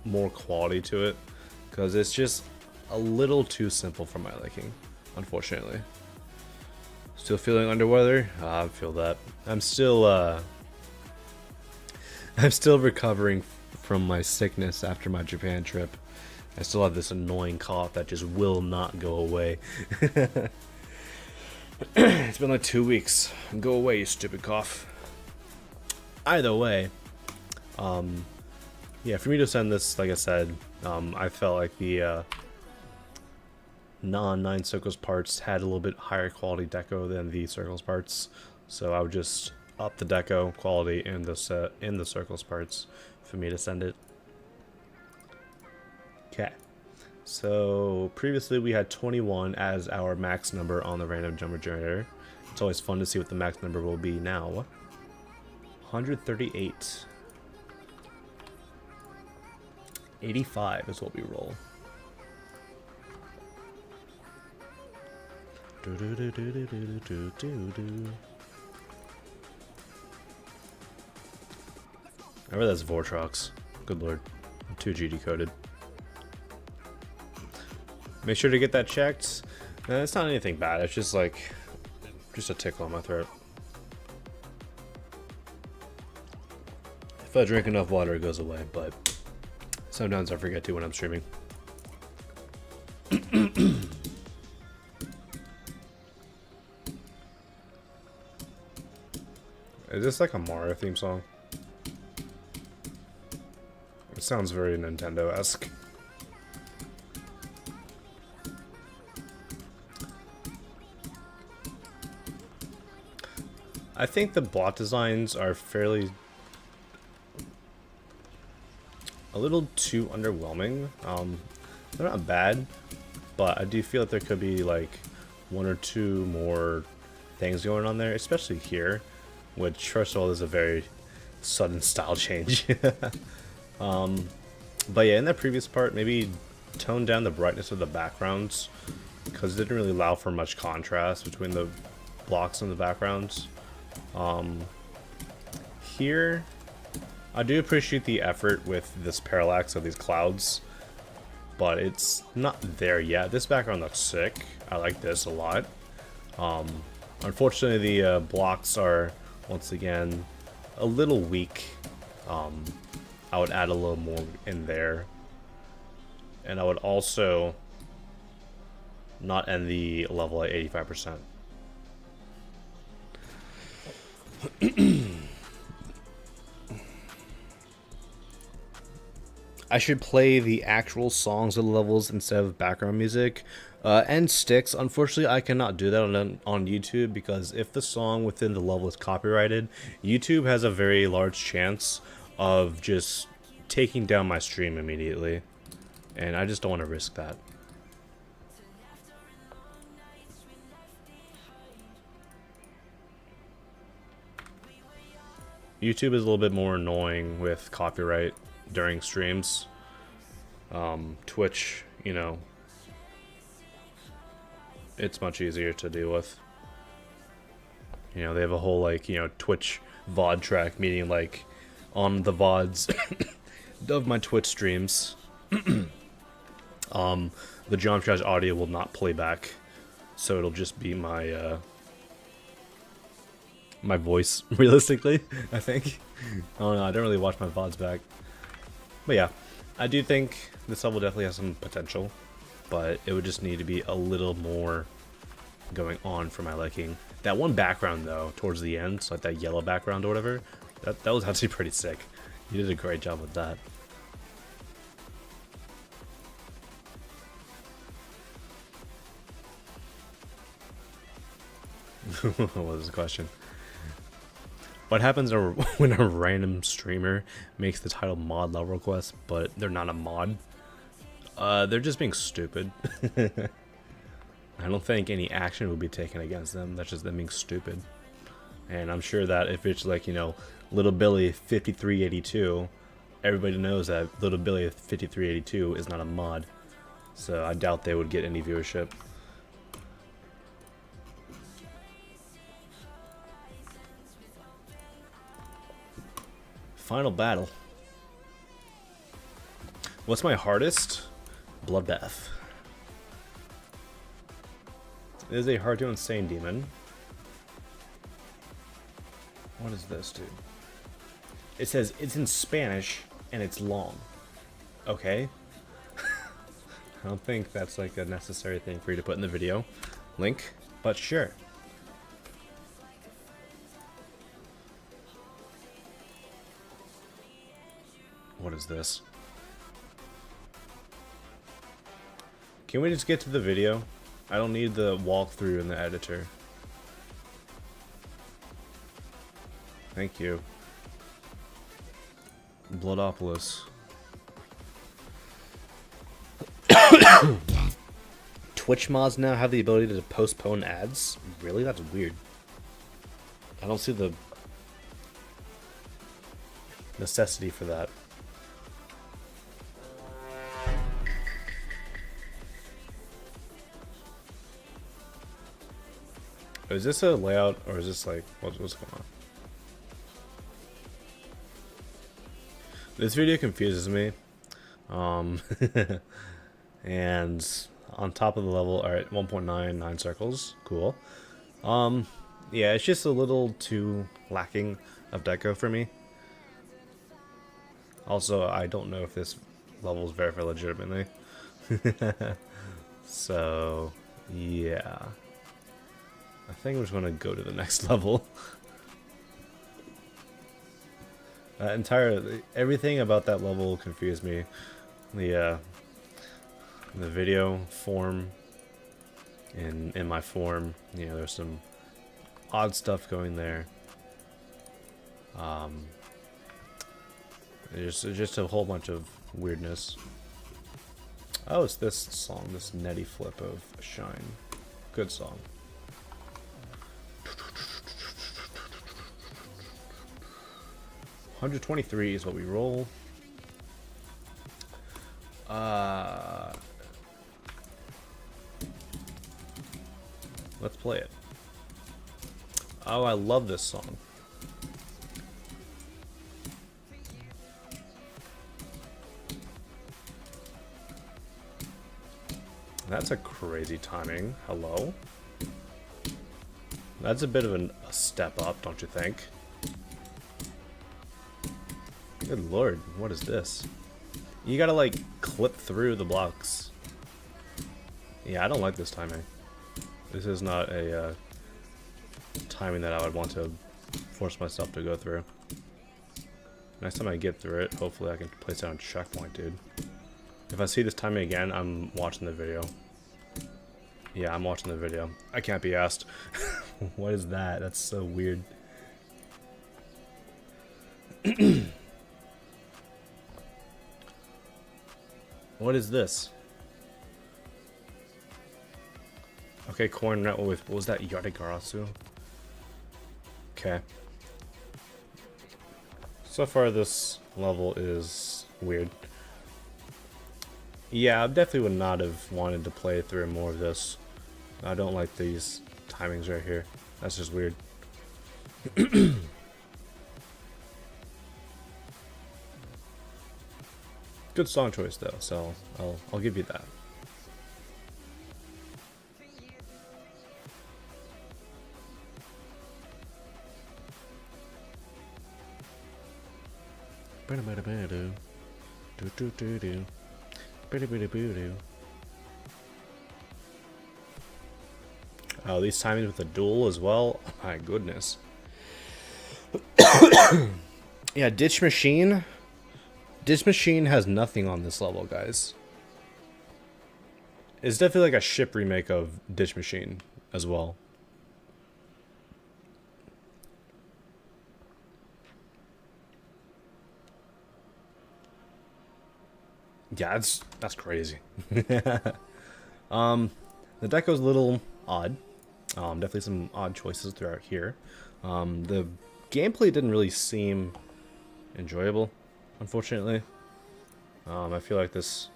more quality to it, because it's just a little too simple for my liking, unfortunately. Still feeling under weather? I feel that. I'm still recovering from my sickness after my Japan trip. I still have this annoying cough that just will not go away. It's been like 2 weeks. Go away, you stupid cough. Either way, yeah, for me to send this, like I said, I felt like the non-9 circles parts had a little bit higher quality deco than the circles parts, so I would just up the deco quality in the circles parts for me to send it. Okay, so previously we had 21 as our max number on the random number generator. It's always fun to see what the max number will be now. 138. 85 is what we roll. I read that's Vortrox. Good lord. 2G decoded. Make sure to get that checked. It's not anything bad. It's just like, just a tickle on my throat. If I drink enough water, it goes away, but sometimes I forget to when I'm streaming. Is this like a Mario theme song? It sounds very Nintendo-esque. I think the block designs are fairly... a little too underwhelming. They're not bad, but I do feel that there could be like one or two more things going on there, especially here, which first of all is a very sudden style change. But yeah, in that previous part, maybe tone down the brightness of the backgrounds, because it didn't really allow for much contrast between the blocks and the backgrounds. Here, I do appreciate the effort with this parallax of these clouds, but it's not there yet. This background looks sick. I like this a lot. Unfortunately, the blocks are, once again, a little weak. I would add a little more in there. And I would also not end the level at 85%. I should play the actual songs of the levels instead of background music and sticks. Unfortunately, I cannot do that on YouTube, because if the song within the level is copyrighted, YouTube has a very large chance of just taking down my stream immediately, and I just don't want to risk that. YouTube is a little bit more annoying with copyright during streams. Twitch, you know, it's much easier to deal with. You know, they have a whole, like, you know, Twitch VOD track, meaning like on the VODs of my Twitch streams, the Geometry Dash audio will not play back, so it'll just be my my voice, realistically, I think. I don't know, I don't really watch my VODs back. But yeah, I do think this level definitely has some potential, but it would just need to be a little more going on for my liking. That one background, though, towards the end, so like that yellow background or whatever, that was actually pretty sick. You did a great job with that. What was the question? What happens when a random streamer makes the title mod level request, but they're not a mod? They're just being stupid. I don't think any action will be taken against them. That's just them being stupid. And I'm sure that if it's like, you know, Little Billy 5382, everybody knows that Little Billy 5382 is not a mod. So I doubt they would get any viewership. Final battle. What's my hardest? Bloodbath. It is a hard to insane demon. What is this, dude? It says it's in Spanish and it's long. Okay. I don't think that's like a necessary thing for you to put in the video link, but sure. What is this? Can we just get to the video? I don't need the walkthrough in the editor. Thank you. Bloodopolis. Twitch mods now have the ability to postpone ads? Really? That's weird. I don't see the necessity for that. Is this a layout or is this like what's going on? This video confuses me. And on top of the level are at 1.99 circles. Cool. Yeah, it's just a little too lacking of deco for me. Also, I don't know if this level is verified legitimately. So, yeah. I think I'm just gonna go to the next level. Everything about that level confused me. The video form in my form, you know, there's some odd stuff going there. There's just a whole bunch of weirdness. Oh, it's this song, this Netty Flip of Shine. Good song. $123 is what we roll. Let's play it. Oh, I love this song. That's a crazy timing. Hello? That's a bit of a step up, don't you think? Good lord, what is this? You gotta like clip through the blocks. Yeah, I don't like this timing. This is not a timing that I would want to force myself to go through. Next time I get through it, hopefully I can place it on checkpoint, dude. If I see this timing again, I'm watching the video. Yeah, I'm watching the video. I can't be asked. What is that? That's so weird. What is this? Okay, corn nut with, what was that? Yarigarasu? Okay. So far this level is weird. Yeah, I definitely would not have wanted to play through more of this. I don't like these timings right here. That's just weird. Good song choice though, so I'll give you that. Oh, these timings with the duel as well. Oh, my goodness. Yeah, Ditch Machine. Ditch Machine has nothing on this level, guys. It's definitely like a ship remake of Ditch Machine as well. Yeah, that's crazy. The deco's a little odd. Definitely some odd choices throughout here. The gameplay didn't really seem enjoyable, unfortunately. I feel like this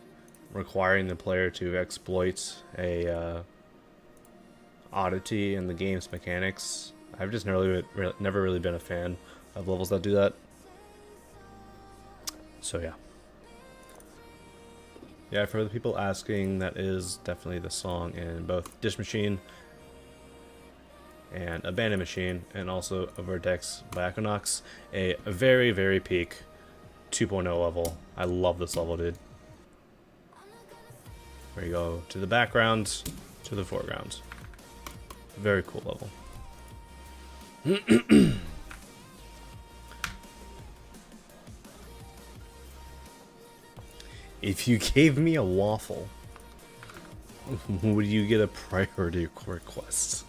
requiring the player to exploit a oddity in the game's mechanics. I've just never really been a fan of levels that do that. So yeah. Yeah, for the people asking, that is definitely the song in both Ditch Machine and Abandoned Machine, and also a Vertex by Equinox. A very, very peak 2.0 level. I love this level, dude. Where you go to the background, to the foreground. Very cool level. If you gave me a waffle, would you get a priority request?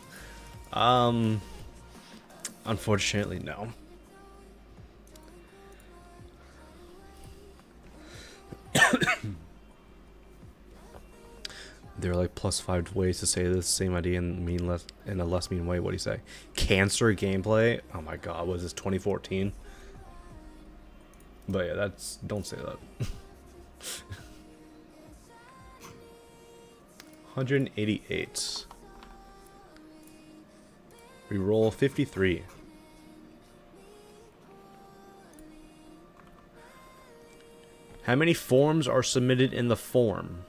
Unfortunately, no. There are like +5 ways to say the same idea in a less mean way. What do you say? Cancer gameplay? Oh my god, was this 2014? But yeah, don't say that. 188. We roll 53. How many forms are submitted in the form?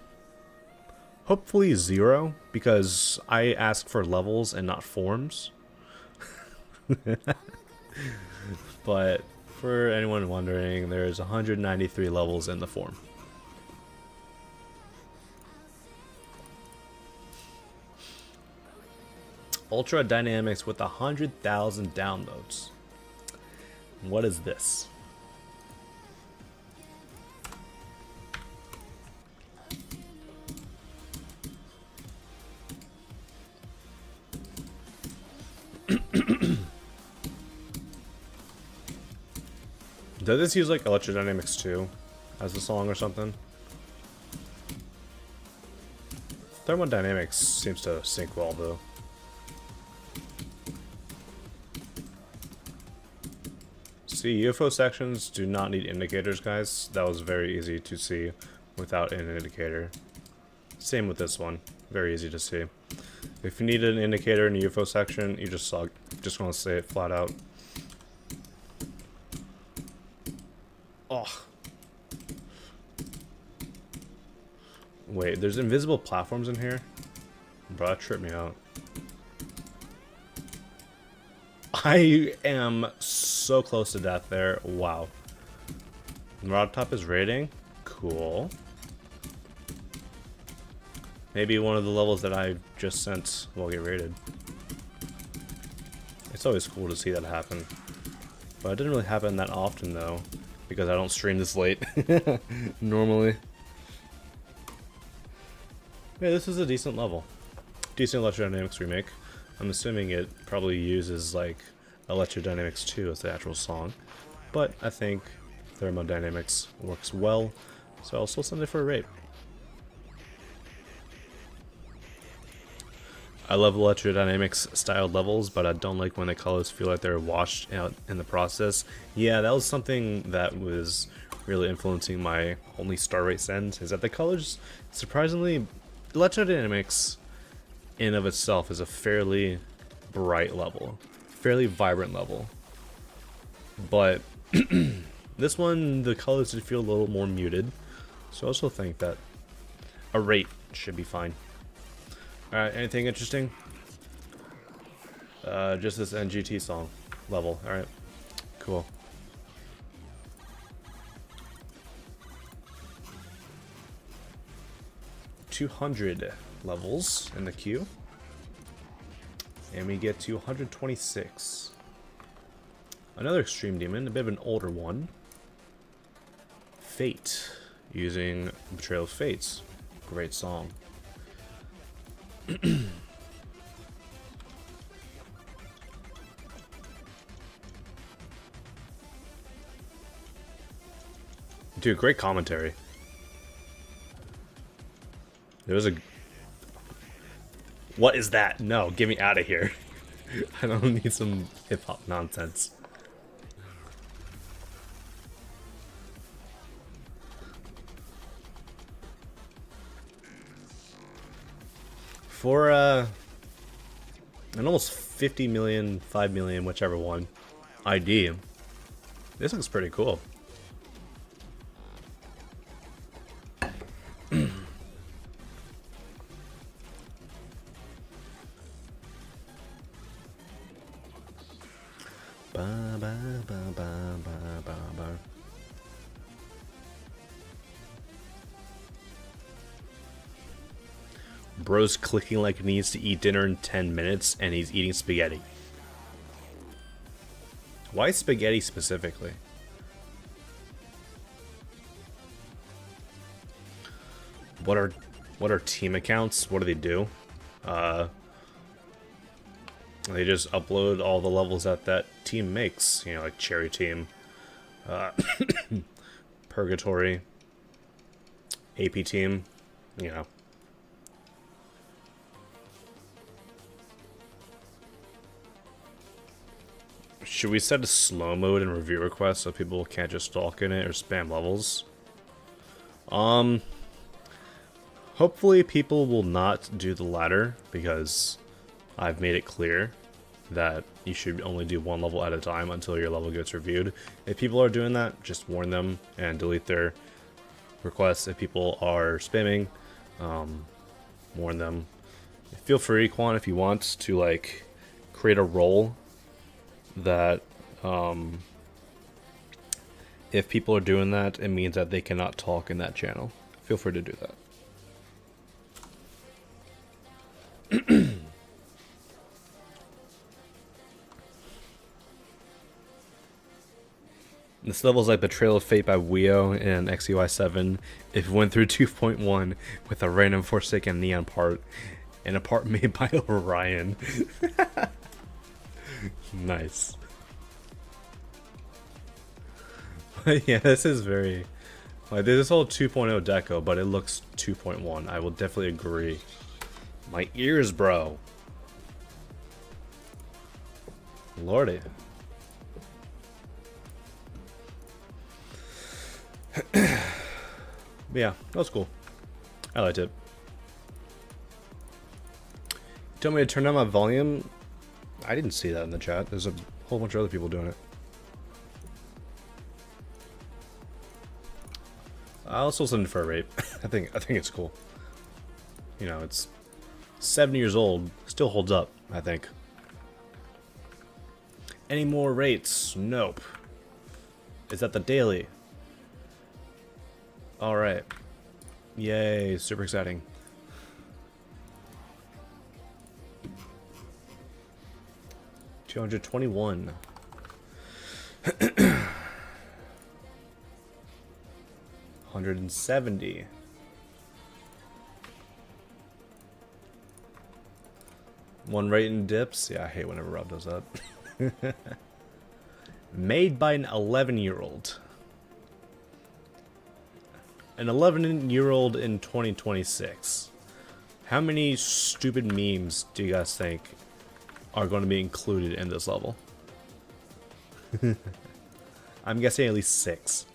Hopefully 0, because I ask for levels and not forms. But for anyone wondering, there's 193 levels in the form. Ultra Dynamics with 100,000 downloads. What is this? Does this use like Electrodynamics 2 as a song or something? Thermodynamics seems to sync well though. See, UFO sections do not need indicators, guys. That was very easy to see without an indicator. Same with this one. Very easy to see. If you need an indicator in a UFO section, you just want to say it flat out. Oh. Wait, there's invisible platforms in here? Bro, that tripped me out. I am so close to death there. Wow. Rod top is rating. Cool. Maybe one of the levels that I just sent will get rated. It's always cool to see that happen. But it didn't really happen that often though, because I don't stream this late normally. Yeah, this is a decent level. Decent Electrodynamics remake. I'm assuming it probably uses like Electrodynamics 2 as the actual song, but I think Thermodynamics works well, so I'll still send it for a rate. I love Electrodynamics styled levels, but I don't like when the colors feel like they're washed out in the process. Yeah, that was something that was really influencing my only star rate send, is that the colors, surprisingly, Electrodynamics in of itself is a fairly bright level, fairly vibrant level, but this one the colors did feel a little more muted, so I also think that a rate should be fine. Alright, anything interesting? Just this NGT song level. Alright, cool. $200 levels in the queue. And we get to 126. Another Extreme Demon, a bit of an older one. Fate, using Betrayal of Fates. Great song. Dude, great commentary. There was a... What is that? No, get me out of here. I don't need some hip-hop nonsense. For an almost 50 million, 5 million, whichever one, ID, this looks pretty cool. Bro's clicking like he needs to eat dinner in 10 minutes, and he's eating spaghetti. Why spaghetti specifically? What are team accounts? What do they do? They just upload all the levels that team makes. You know, like Cherry Team, Purgatory, AP Team, you know. Should we set a slow mode in review requests so people can't just stalk in it or spam levels? Hopefully people will not do the latter, because I've made it clear that you should only do one level at a time until your level gets reviewed. If people are doing that, just warn them and delete their requests. If people are spamming, warn them. Feel free, Quan, if you want to like create a role that if people are doing that, it means that they cannot talk in that channel. Feel free to do that. This level's like Betrayal of Fate by Weo in XUI 7. If it went through 2.1 with a random Forsaken Neon part and a part made by Orion. Nice. Yeah, this is very... like, this whole 2.0 deco, but it looks 2.1. I will definitely agree. My ears, bro. Lordy. Yeah, that was cool. I liked it. Tell me to turn down my volume. I didn't see that in the chat. There's a whole bunch of other people doing it. I also listened for a rape. I think it's cool. You know, it's 7 years old, still holds up, I think. Any more rates? Nope. Is that the daily? Alright. Yay, super exciting. $221. 170. One rate in dips. Yeah, I hate whenever Rob does that. Made by an 11-year-old. An 11-year-old in 2026. How many stupid memes do you guys think are going to be included in this level? I'm guessing at least 6.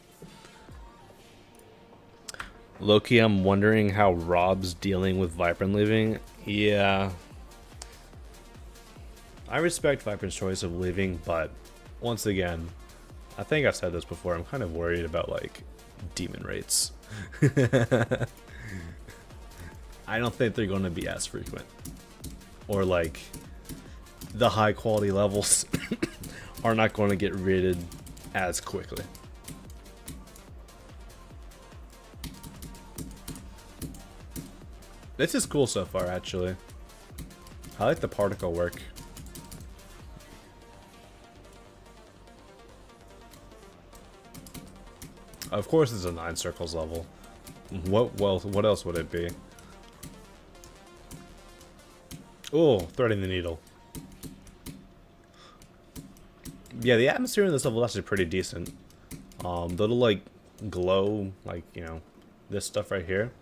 Loki, I'm wondering how Rob's dealing with Vibrant leaving. Yeah. I respect Vibrant's choice of leaving, but once again, I think I've said this before, I'm kind of worried about, like, demon rates. I don't think they're going to be as frequent. Or, like, the high quality levels are not going to get rated as quickly. This is cool so far, actually. I like the particle work. Of course it's a 9 circles level. What else would it be? Oh, threading the needle. Yeah, the atmosphere in this level is actually pretty decent. The little, like, glow, like, you know, this stuff right here.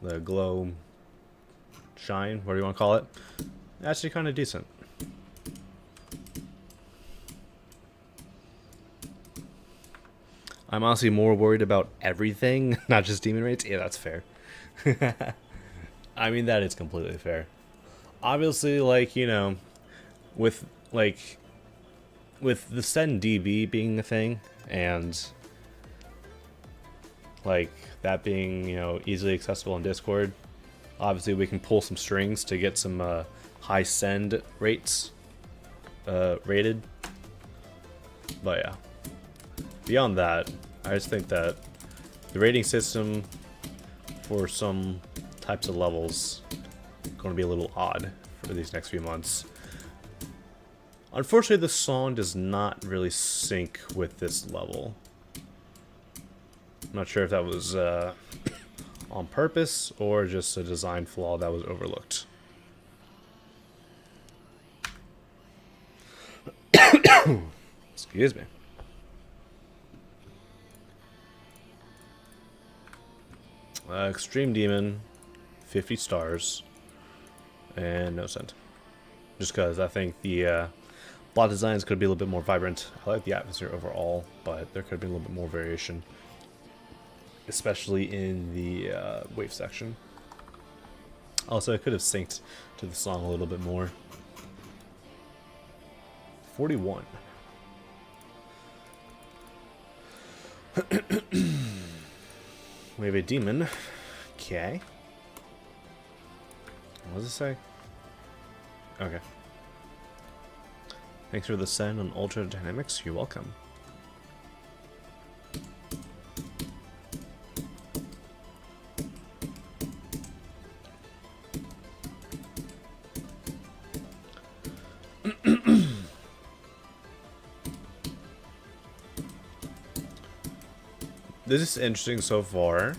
The glow... shine, whatever you want to call it. Actually kind of decent. I'm honestly more worried about everything, not just demon rates. Yeah, that's fair. I mean, that is completely fair. Obviously, like, you know, with the Send DB being the thing, and like that being, you know, easily accessible on Discord, obviously we can pull some strings to get some high send rates rated. But yeah, beyond that, I just think that the rating system for some types of levels is going to be a little odd for these next few months. Unfortunately, the song does not really sync with this level. I'm not sure if that was on purpose or just a design flaw that was overlooked. Excuse me. Extreme Demon, 50 stars, and no send. Just because I think the plot designs could be a little bit more vibrant. I like the atmosphere overall, but there could be a little bit more variation, especially in the wave section. Also, I could have synced to the song a little bit more. 41. We have a demon. Okay. What does it say? Okay. Thanks for the send on Ultra Dynamics. You're welcome. This is interesting so far.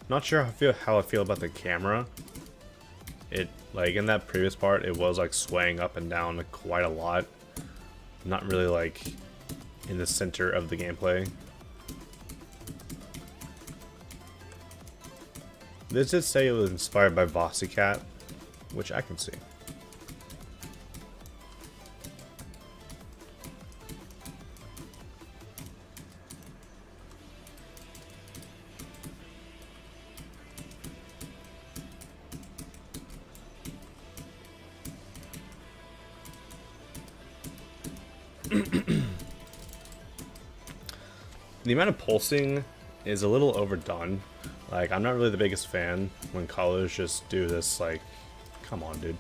Not sure how I feel about the camera. It, like, in that previous part, it was like swaying up and down quite a lot. Not really like in the center of the gameplay. This did say it was inspired by Vossicat, which I can see. The amount of pulsing is a little overdone. Like, I'm not really the biggest fan when colors just do this, like, come on, dude.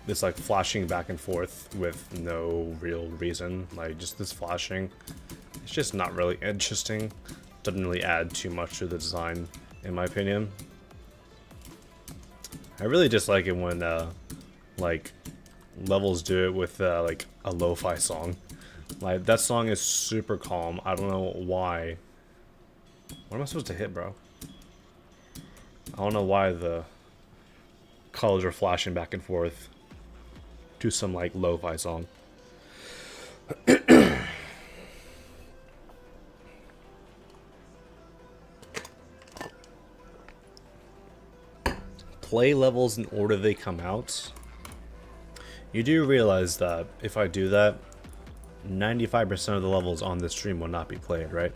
This, like, flashing back and forth with no real reason. Like, just this flashing. It's just not really interesting. Doesn't really add too much to the design, in my opinion. I really dislike it when, like, levels do it with, like, a lo-fi song. Like, that song is super calm. I don't know why. What am I supposed to hit, bro? I don't know why the colors are flashing back and forth to some, like, lo-fi song. Play levels in order they come out. You do realize that if I do that, 95% of the levels on this stream will not be played, right?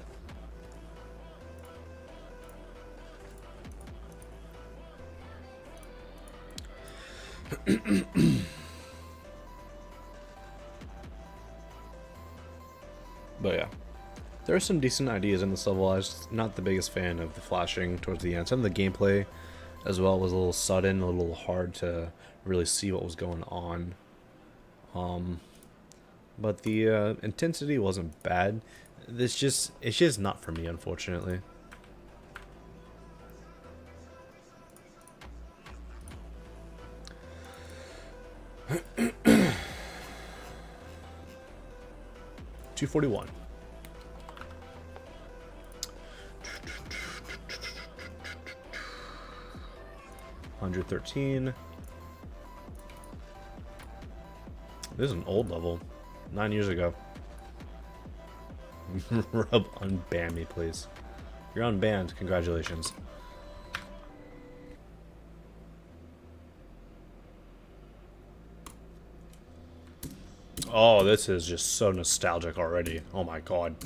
But yeah, there are some decent ideas in this level. I was not the biggest fan of the flashing towards the end. Some of the gameplay as well was a little sudden, a little hard to really see what was going on. But the intensity wasn't bad. It's just not for me, unfortunately. $241. $113. This is an old level. 9 years ago. Rub unban me, please. You're unbanned. Congratulations. Oh, this is just so nostalgic already. Oh my god.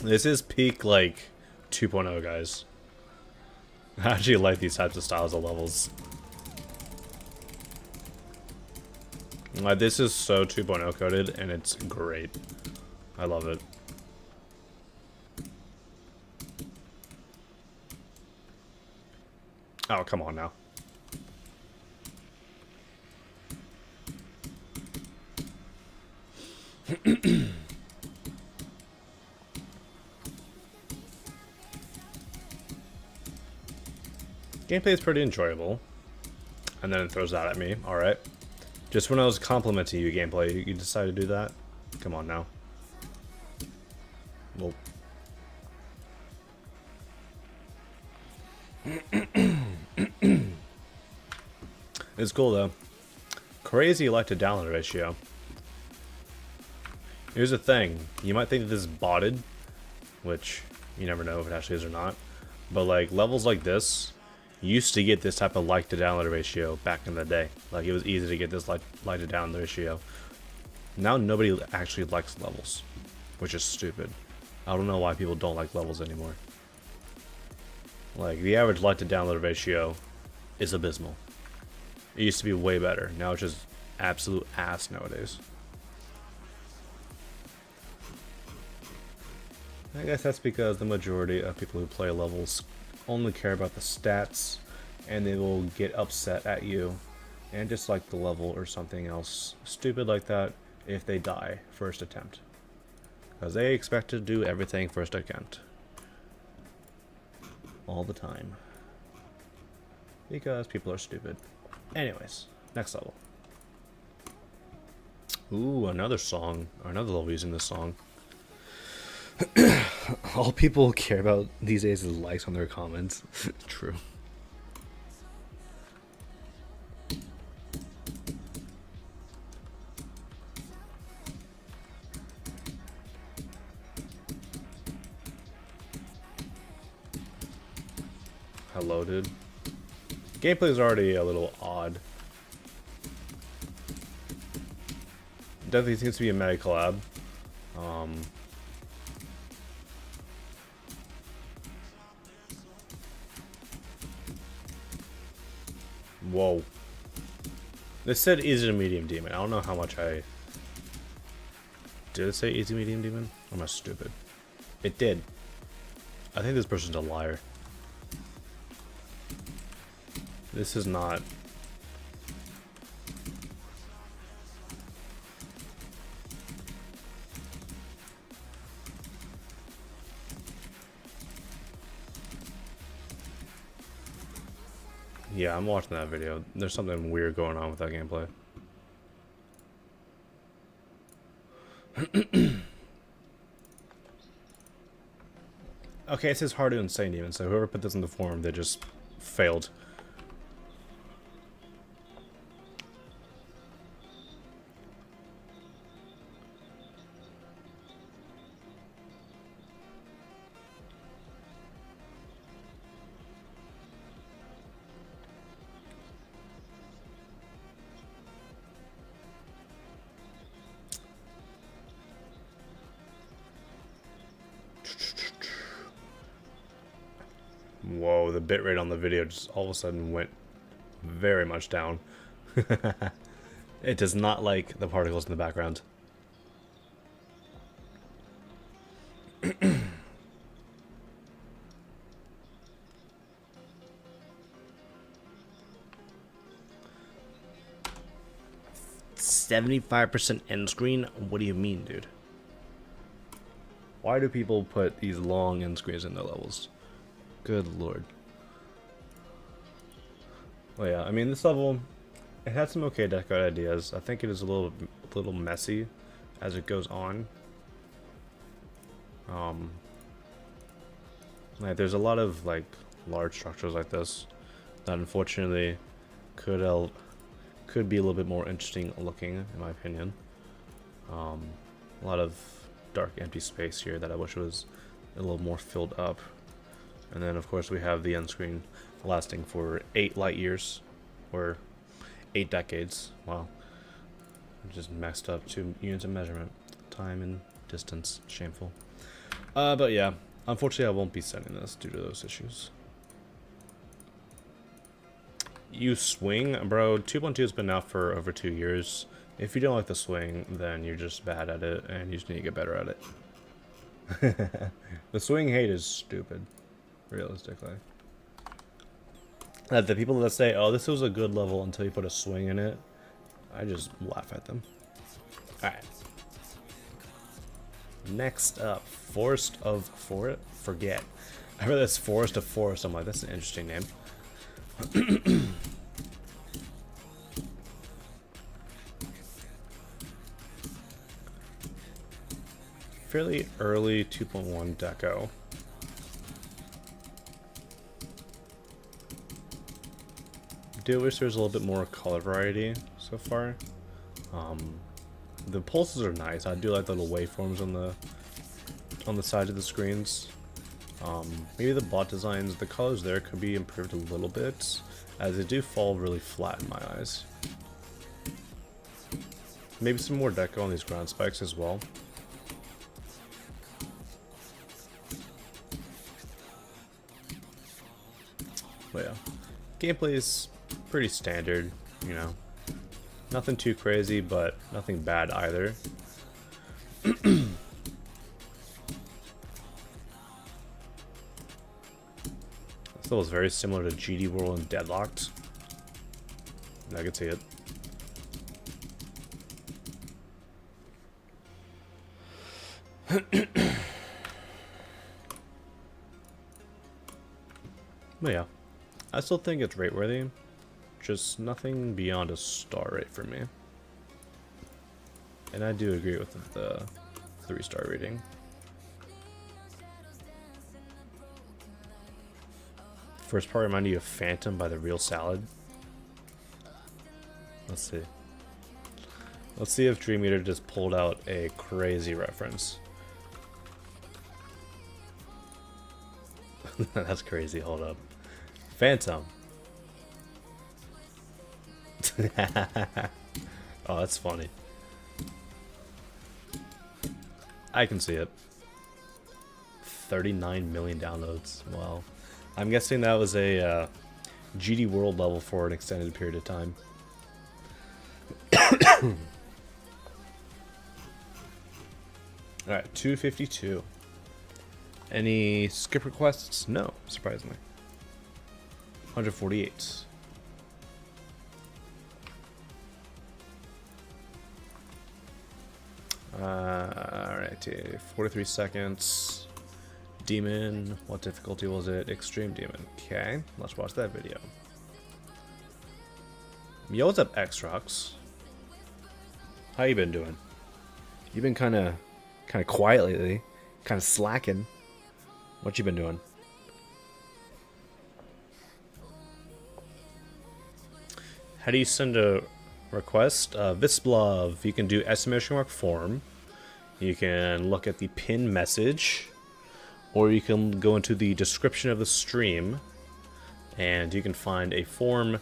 This is peak, like, 2.0, guys. I actually like these types of styles of levels. Like, this is so 2.0 coded, and it's great. I love it. Oh, come on now. Gameplay is pretty enjoyable. And then it throws that at me. Alright. Just when I was complimenting you, gameplay, you decide to do that? Come on now. Well. It's cool though. Crazy like to download ratio. Here's the thing. You might think that this is botted, which you never know if it actually is or not. But like levels like this used to get this type of like to download ratio back in the day. Like it was easy to get this like to download ratio. Now nobody actually likes levels, which is stupid. I don't know why people don't like levels anymore. Like, the average like to download ratio is abysmal. It used to be way better. Now it's just absolute ass nowadays. I guess that's because the majority of people who play levels only care about the stats, and they will get upset at you and dislike the level or something else stupid like that if they die first attempt. Because they expect to do everything first attempt. All the time. Because people are stupid. Anyways, next level. Ooh, another song. Or another level using this song. All people care about these days is likes on their comments. True. Hello, dude. Gameplay is already a little odd. Definitely seems to be a meta collab. Whoa. This said easy to medium demon. I don't know how much I... Did it say easy medium demon? Or am I stupid? It did. I think this person's a liar. This is not... Yeah, I'm watching that video. There's something weird going on with that gameplay. Okay, it says hard to insane even, so whoever put this in the forum, they just failed. Whoa, the bitrate on the video just all of a sudden went very much down. It does not like the particles in the background. "75% end screen? What do you mean, dude? Why do people put these long end screens in their levels? Good lord." Well, yeah, I mean, this level, it had some okay deco ideas. I think it is a little messy as it goes on. Like, there's a lot of like large structures like this that unfortunately could be a little bit more interesting looking, in my opinion. A lot of dark empty space here that I wish was a little more filled up. And then of course we have the end screen lasting for 8 light years, or 8 decades. Wow. Just messed up 2 units of measurement. Time and distance. Shameful. But yeah, unfortunately I won't be sending this due to those issues. You swing, bro. 2.2 has been out for over 2 years. If you don't like the swing, then you're just bad at it, and you just need to get better at it. The swing hate is stupid, realistically. The people that say, "Oh, this was a good level until you put a swing in it," I just laugh at them. Alright. Next up, Forest of Forget. I read this Forest of Forest. I'm like, that's an interesting name. Fairly early 2.1 deco. Do wish there's a little bit more color variety so far. The pulses are nice. I do like the little waveforms on the side of the screens. Maybe the bot designs, the colors there could be improved a little bit, as they do fall really flat in my eyes. Maybe some more deco on these ground spikes as well. But yeah, gameplay is pretty standard, you know. Nothing too crazy, but nothing bad either. This level is very similar to GD World and Deadlocked. I can see it. But yeah, I still think it's rate worthy. Just nothing beyond a star rate for me. And I do agree with the 3-star rating. First part reminded you of Phantom by The Real Salad. Let's see. Let's see if Dream Eater just pulled out a crazy reference. That's crazy, hold up. Phantom. Oh, that's funny. I can see it. 39 million downloads. Wow. I'm guessing that was a GD World level for an extended period of time. Alright, 252. Any skip requests? No, surprisingly. 148. Alright, 43 seconds. Demon, what difficulty was it? Extreme Demon. Okay, let's watch that video. Yo, what's up, Xrox? How you been doing? You've been kind of quiet lately, kind of slacking. What you been doing? How do you send a request? Visplov, you can do exclamation mark form. You can look at the pin message, or you can go into the description of the stream, and you can find a form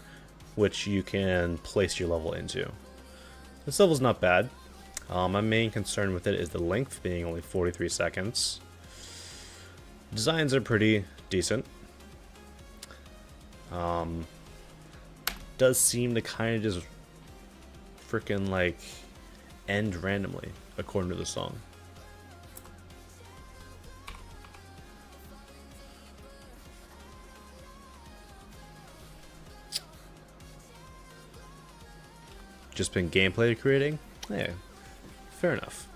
which you can place your level into. This level's not bad. My main concern with it is the length being only 43 seconds. Designs are pretty decent. Does seem to kind of just freaking like end randomly according to the song. Just been gameplay creating? Yeah, fair enough.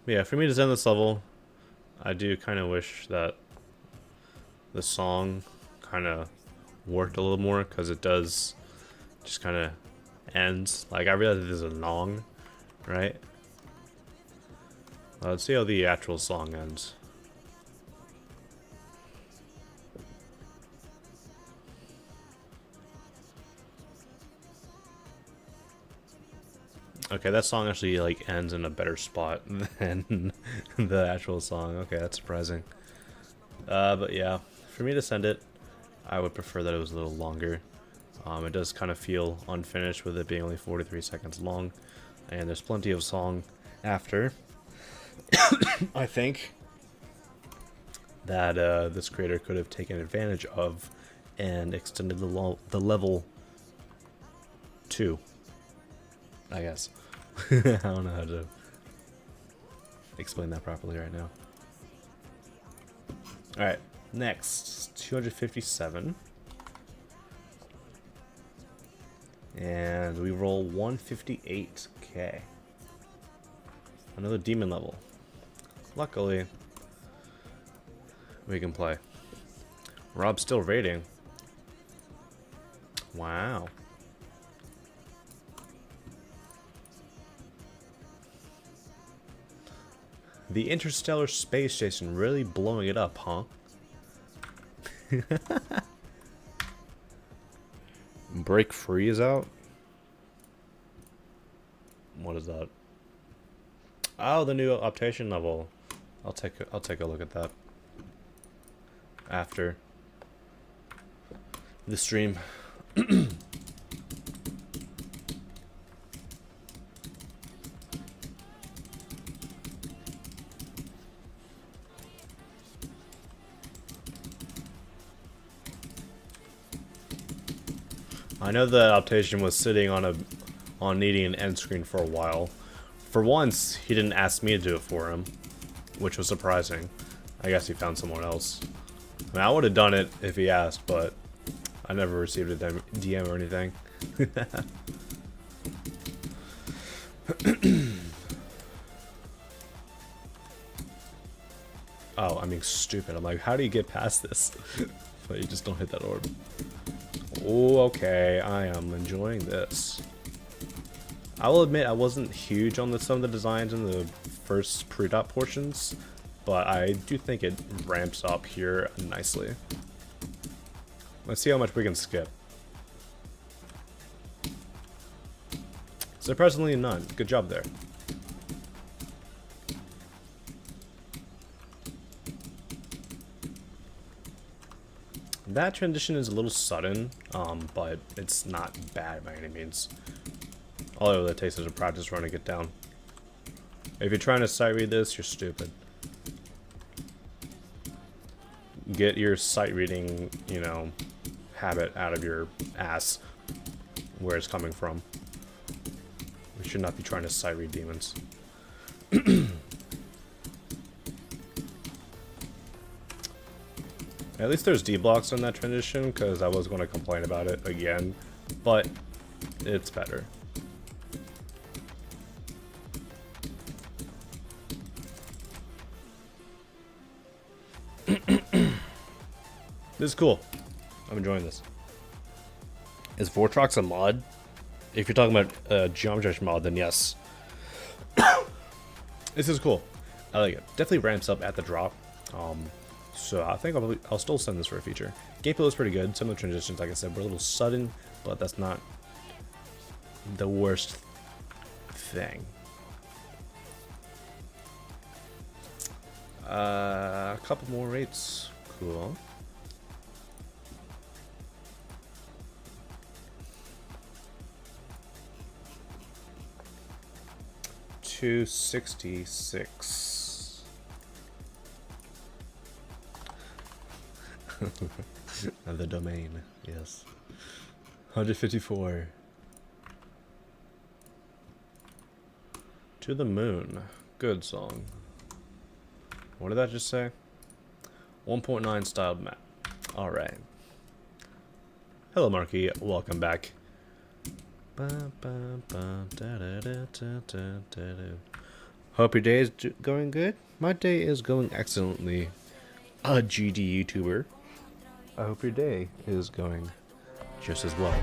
Yeah, for me to end this level, I do kind of wish that the song kind of worked a little more, because it does just kind of end. Like, I realize this is a long, right? Let's see how the actual song ends. Okay, that song actually like ends in a better spot than the actual song. Okay, that's surprising. But yeah, for me to send it, I would prefer that it was a little longer. It does kind of feel unfinished with it being only 43 seconds long, and there's plenty of song after. I think that this creator could have taken advantage of and extended the level 2. I guess. I don't know how to explain that properly right now. Alright, next, 257. And we roll 158. Okay. Another demon level. Luckily, we can play. Rob's still rating. Wow. The Interstellar Space Station really blowing it up, huh? Break Free is out? What is that? Oh, the new optation level. I'll take a look at that after. the stream. I know the adaptation was sitting on needing an end screen for a while. For once, he didn't ask me to do it for him, which was surprising. I guess he found someone else. I mean, I would have done it if he asked, but I never received a DM or anything. Oh, I'm being stupid. I'm like, how do you get past this? But you just don't hit that orb. Oh, okay. I am enjoying this. I will admit I wasn't huge on some of the designs in the first pre-dot portions, but I do think it ramps up here nicely. Let's see how much we can skip. Surprisingly none. Good job there. That transition is a little sudden, but it's not bad by any means. All it really takes is a practice run to get down. If you're trying to sight read this, you're stupid. Get your sight reading, you know, habit out of your ass, where it's coming from. We should not be trying to sight read demons. At least there's D-blocks on that transition, because I was going to complain about it again, but it's better. This is cool. I'm enjoying this. Is Vortrox a mod? If you're talking about a Geometry mod, then yes. This is cool. I like it. Definitely ramps up at the drop. So I think I'll still send this for a feature. Gameplay was pretty good. Some of the transitions, like I said, were a little sudden, but that's not the worst thing. A couple more rates. Cool. $266. Of the domain, yes. 154. To the moon. Good song. What did that just say? 1.9 styled map. Alright. Hello, Marky. Welcome back. Hope your day is going good. My day is going excellently. A GD YouTuber. I hope your day is going just as well.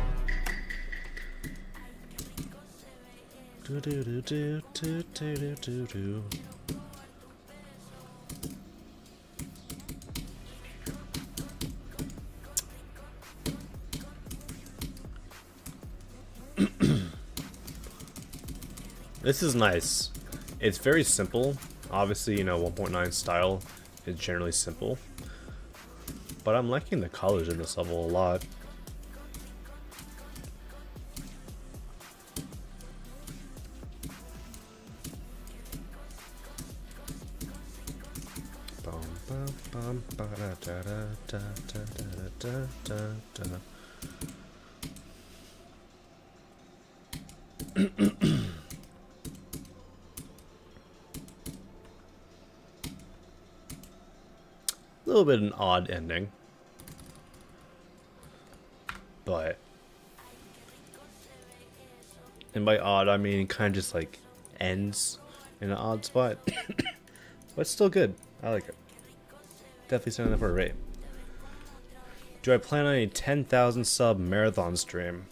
This is nice. It's very simple. Obviously, you know, 1.9 style is generally simple. But I'm liking the colors in this level a lot. A little bit an odd ending, but, and by odd I mean kind of just like ends in an odd spot, but it's still good. I like it. Definitely sending it for a rate. Do I plan on a 10,000 sub marathon stream?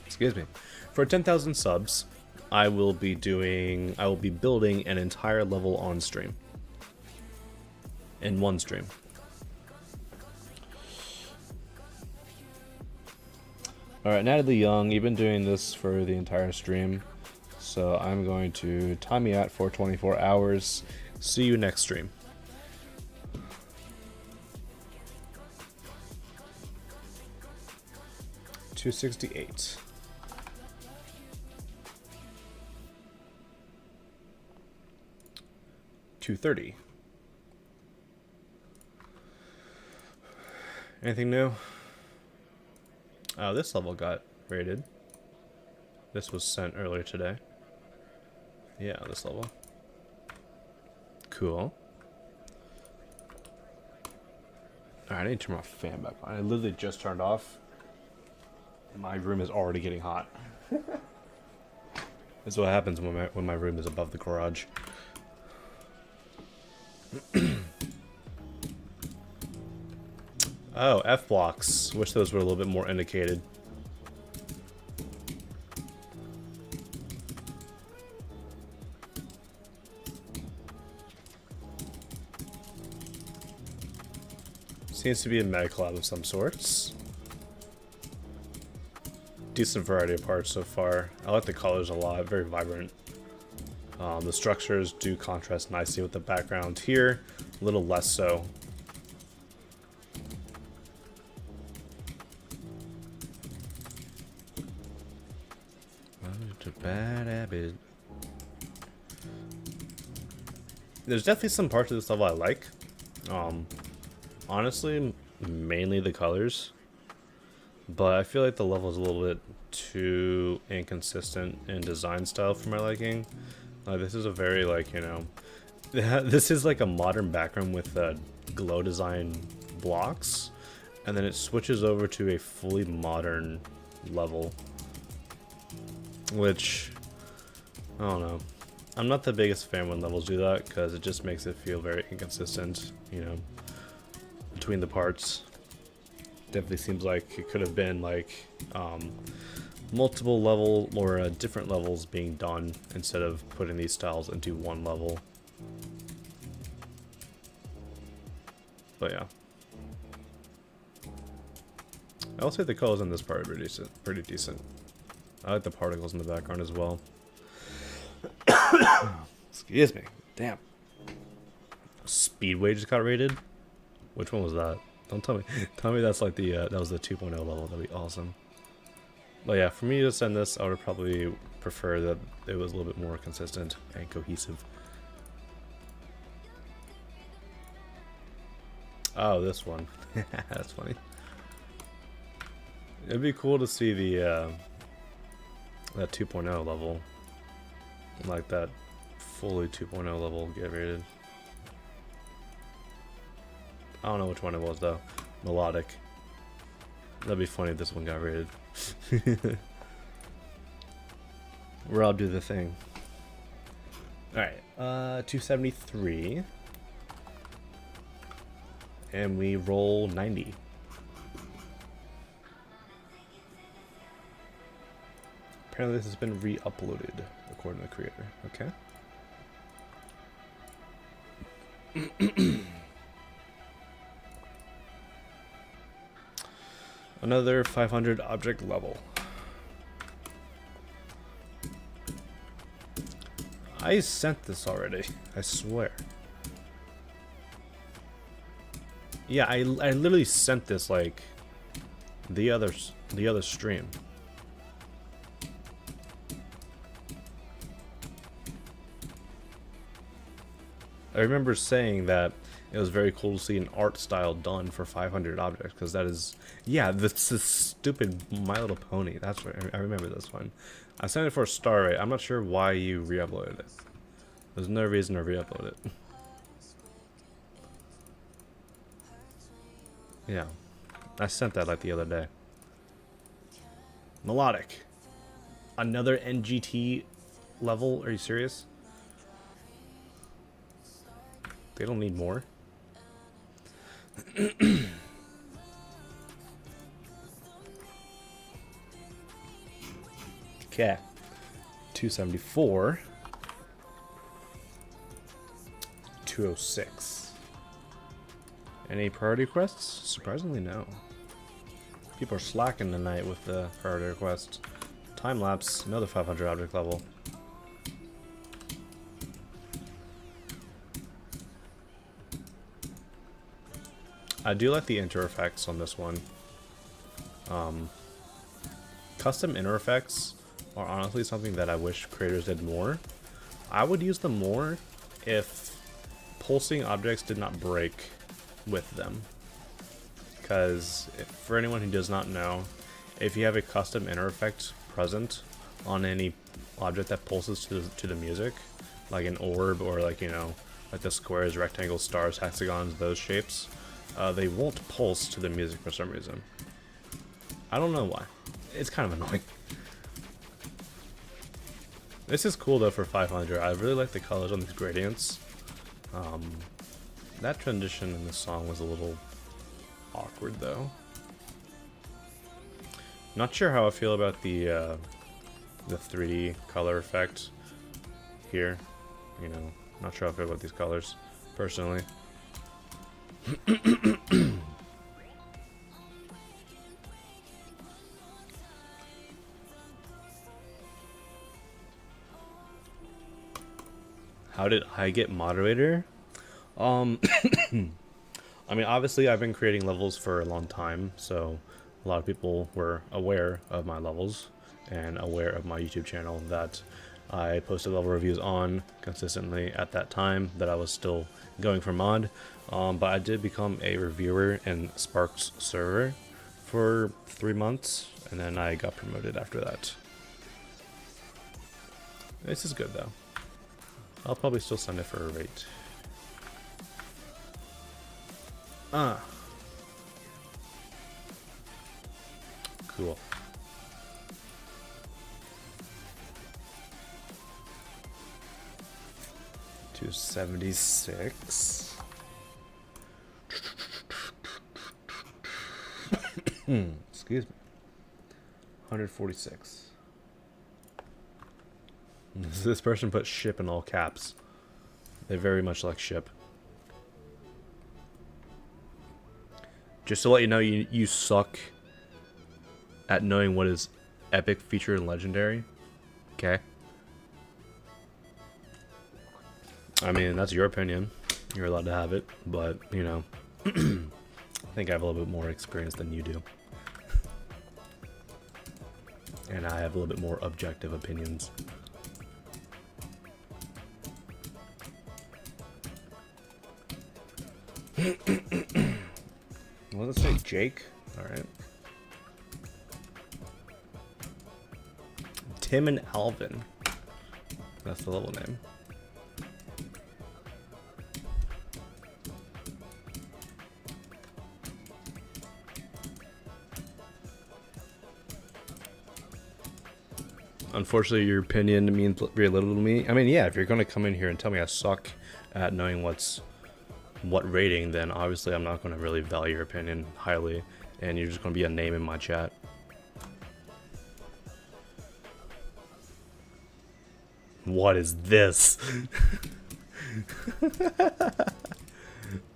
Excuse me. For 10,000 subs, I will be building an entire level on stream. In one stream. Alright, Natalie Young, you've been doing this for the entire stream, so I'm going to time you out for 24 hours. See you next stream. 268. $230. Anything new? Oh, this level got rated. This was sent earlier today. Yeah, this level. Cool. Alright, I need to turn my fan back on. I literally just turned off. And my room is already getting hot. That's what happens when my room is above the garage. Oh, F blocks. Wish those were a little bit more indicated. Seems to be a meta collab of some sorts. Decent variety of parts so far. I like the colors a lot, very vibrant. The structures do contrast nicely with the background here, a little less so. Bad habit. There's definitely some parts of this level I like. Honestly, mainly the colors. But I feel like the level is a little bit too inconsistent in design style for my liking. This is a very, like, you know, this is like a modern background with glow design blocks, and then it switches over to a fully modern level, which, I don't know. I'm not the biggest fan when levels do that, because it just makes it feel very inconsistent, you know, between the parts. Definitely seems like it could have been like multiple level or different levels being done instead of putting these styles into one level. But yeah, I will say the colors in this part are pretty decent. I like the particles in the background as well. Excuse me. Damn. Speedway just got rated. Which one was that? Don't tell me. Tell me that's like the that was the 2.0 level. That'd be awesome. But yeah, for me to send this, I would probably prefer that it was a little bit more consistent and cohesive. Oh, this one. That's funny. It'd be cool to see the that 2.0 level, like that fully 2.0 level, get rated. I don't know which one it was though. Melodic. That'd be funny if this one got rated. Where I'll do the thing. Alright, 273. And we roll 90. Apparently this has been re-uploaded, according to the creator. Okay. Another 500 object level. I sent this already, I swear. Yeah, I literally sent this like the other stream. I remember saying that it was very cool to see an art style done for 500 objects, because that is, yeah, this is stupid My Little Pony. That's right, I remember this one. I sent it for a star rate. I'm not sure why you re-uploaded it. There's no reason to re-upload it. Yeah, I sent that like the other day. Melodic. Another NGT level? Are you serious? They don't need more. Okay. 274. 206. Any priority requests? Surprisingly, no. People are slacking tonight with the priority requests. Time lapse, another 500 object level. I do like the inter effects on this one. custom inner effects are honestly something that I wish creators did more. I would use them more if pulsing objects did not break with them. Because for anyone who does not know, if you have a custom inner effect present on any object that pulses to the music, like an orb or like, you know, like the squares, rectangles, stars, hexagons, those shapes, they won't pulse to the music for some reason. I don't know why. It's kind of annoying. This is cool though for 500. I really like the colors on these gradients. That transition in the song was a little awkward though. Not sure how I feel about the 3D color effect here. You know, not sure how I feel about these colors personally. How did I get moderator? I mean, obviously I've been creating levels for a long time, so a lot of people were aware of my levels and aware of my YouTube channel that I posted level reviews on consistently at that time that I was still going for mod. But I did become a reviewer in Spark's server for 3 months, and then I got promoted after that. This is good though. I'll probably still send it for a rate. Cool. $276. Excuse me. 146. This person put ship in all caps. They very much like ship. Just to let you know, you suck at knowing what is epic, feature, and legendary. Okay? I mean, that's your opinion. You're allowed to have it, but, you know, I think I have a little bit more experience than you do. And I have a little bit more objective opinions. What does it say? Jake? Alright. Tim and Alvin. That's the level name. Unfortunately, your opinion means very little to me. I mean, yeah, if you're going to come in here and tell me I suck at knowing what rating, then obviously I'm not going to really value your opinion highly, and you're just going to be a name in my chat. What is this?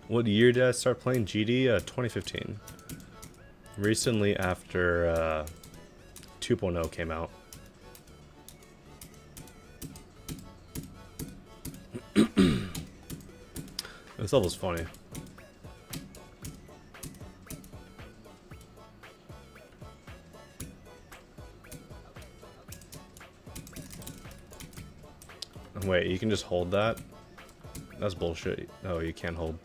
What year did I start playing GD? 2015. Recently after 2.0 came out. This level's funny. Wait, you can just hold that? That's bullshit. No, you can't hold.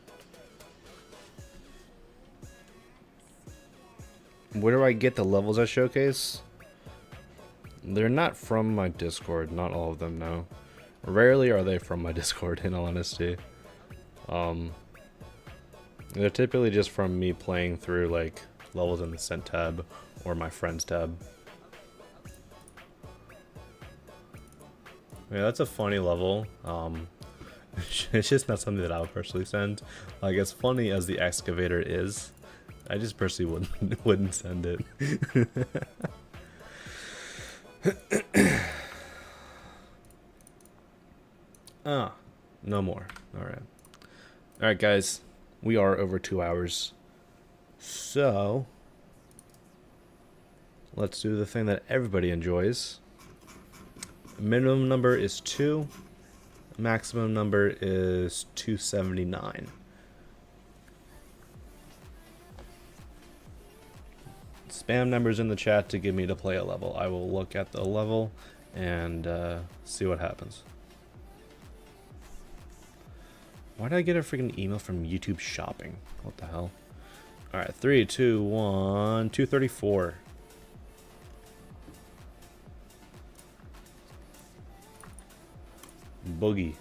Where do I get the levels I showcase? They're not from my Discord. Not all of them, no. Rarely are they from my Discord, in all honesty. They're typically just from me playing through like levels in the sent tab or my friends tab. Yeah, that's a funny level. It's just not something that I would personally send. Like, as funny as the excavator is, I just personally wouldn't send it. No more. Alright guys, we are over 2 hours, so let's do the thing that everybody enjoys. Minimum number is 2, maximum number is 279. Spam numbers in the chat to give me to play a level. I will look at the level and see what happens. Why did I get a freaking email from YouTube Shopping? What the hell? Alright, 3, 2, 1, 234. Boogie.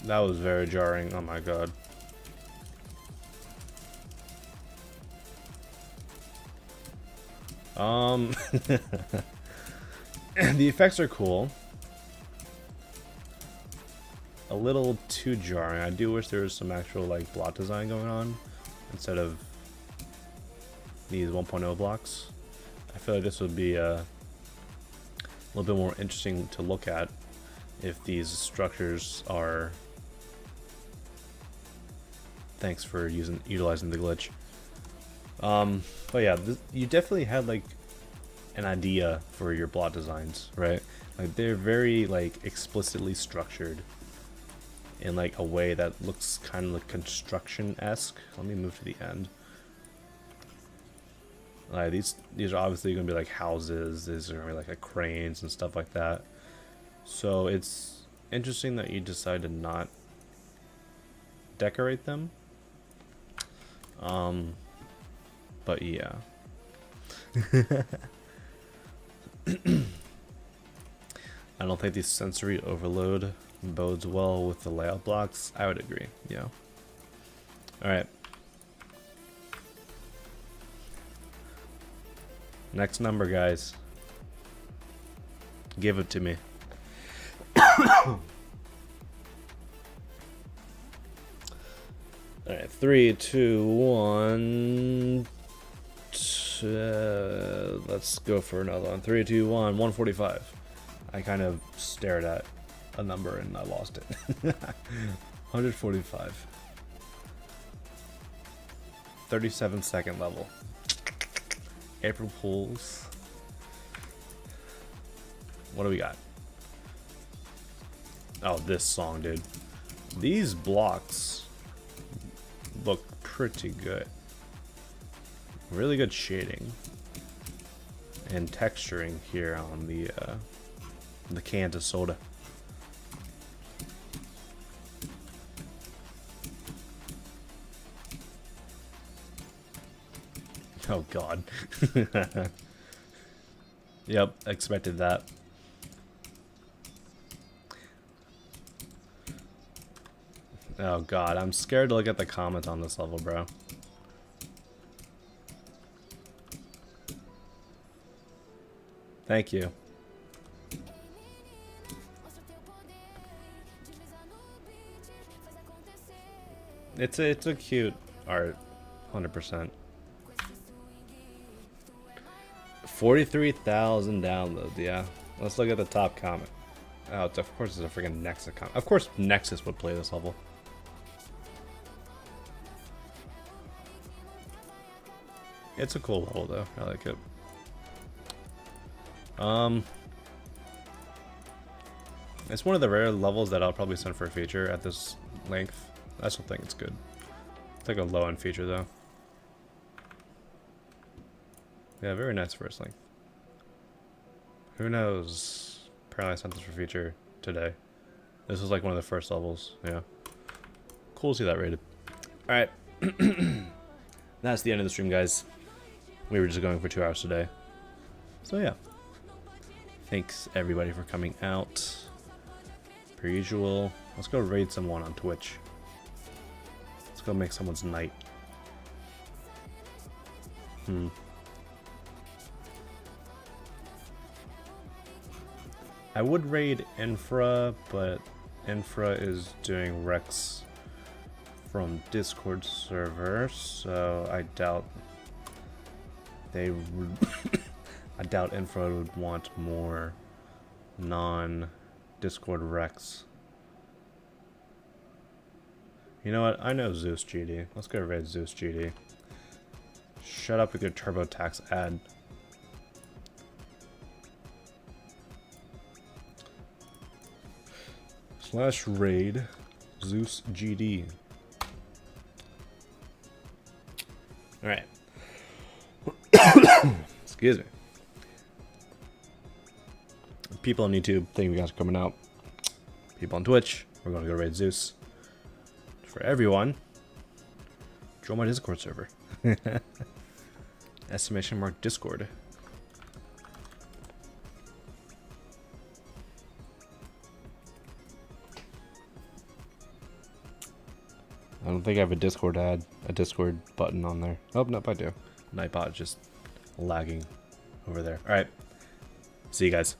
That was very jarring. Oh my god. The effects are cool. A little too jarring. I do wish there was some actual like block design going on instead of these 1.0 blocks. I feel like this would be a little bit more interesting to look at if these structures are. Thanks for utilizing the glitch. But yeah, you definitely had like an idea for your block designs, right? Like they're very like explicitly structured in like a way that looks kind of like construction-esque. Let me move to the end. Like these are obviously gonna be like houses. These are gonna be like cranes and stuff like that. So it's interesting that you decide to not decorate them. But yeah. I don't think the sensory overload bodes well with the layout blocks. I would agree, yeah. Alright. Next number, guys. Give it to me. Alright, 3, 2, 1. Let's go for another one. 3, 2, 1, 145. I kind of stared at a number and I lost it. 145. 37-second level. April Fools. What do we got? Oh, this song, dude. These blocks look pretty good. Really good shading and texturing here on the can of soda. Oh god. Yep, expected that. Oh god, I'm scared to look at the comments on this level, bro. Thank you. It's a cute art, 100%. 43,000 downloads, yeah. Let's look at the top comment. Oh, of course it's a freaking Nexus comment. Of course Nexus would play this level. It's a cool level though, I like it. It's one of the rare levels that I'll probably send for a feature at this length. I still think it's good. It's like a low-end feature though. Yeah, very nice first length. Who knows? Apparently I sent this for feature today. This was like one of the first levels, yeah. Cool to see that rated. Alright. That's the end of the stream, guys. We were just going for 2 hours today. So yeah. Thanks everybody for coming out. Per usual. Let's go raid someone on Twitch. Let's go make someone's night. I would raid Infra, but Infra is doing Rex from Discord server, so I doubt they would. I doubt Infra would want more non-Discord Rex. You know what? I know Zeus GD. Let's go raid Zeus GD. Shut up with your TurboTax ad. / raid Zeus GD. Alright. Excuse me. People on YouTube, thank you guys for coming out. People on Twitch, we're going to go raid Zeus. For everyone, join my Discord server. Exclamation mark Discord. I don't think I have a Discord button on there. Oh, nope, I do. Nightbot just lagging over there. Alright. See you guys.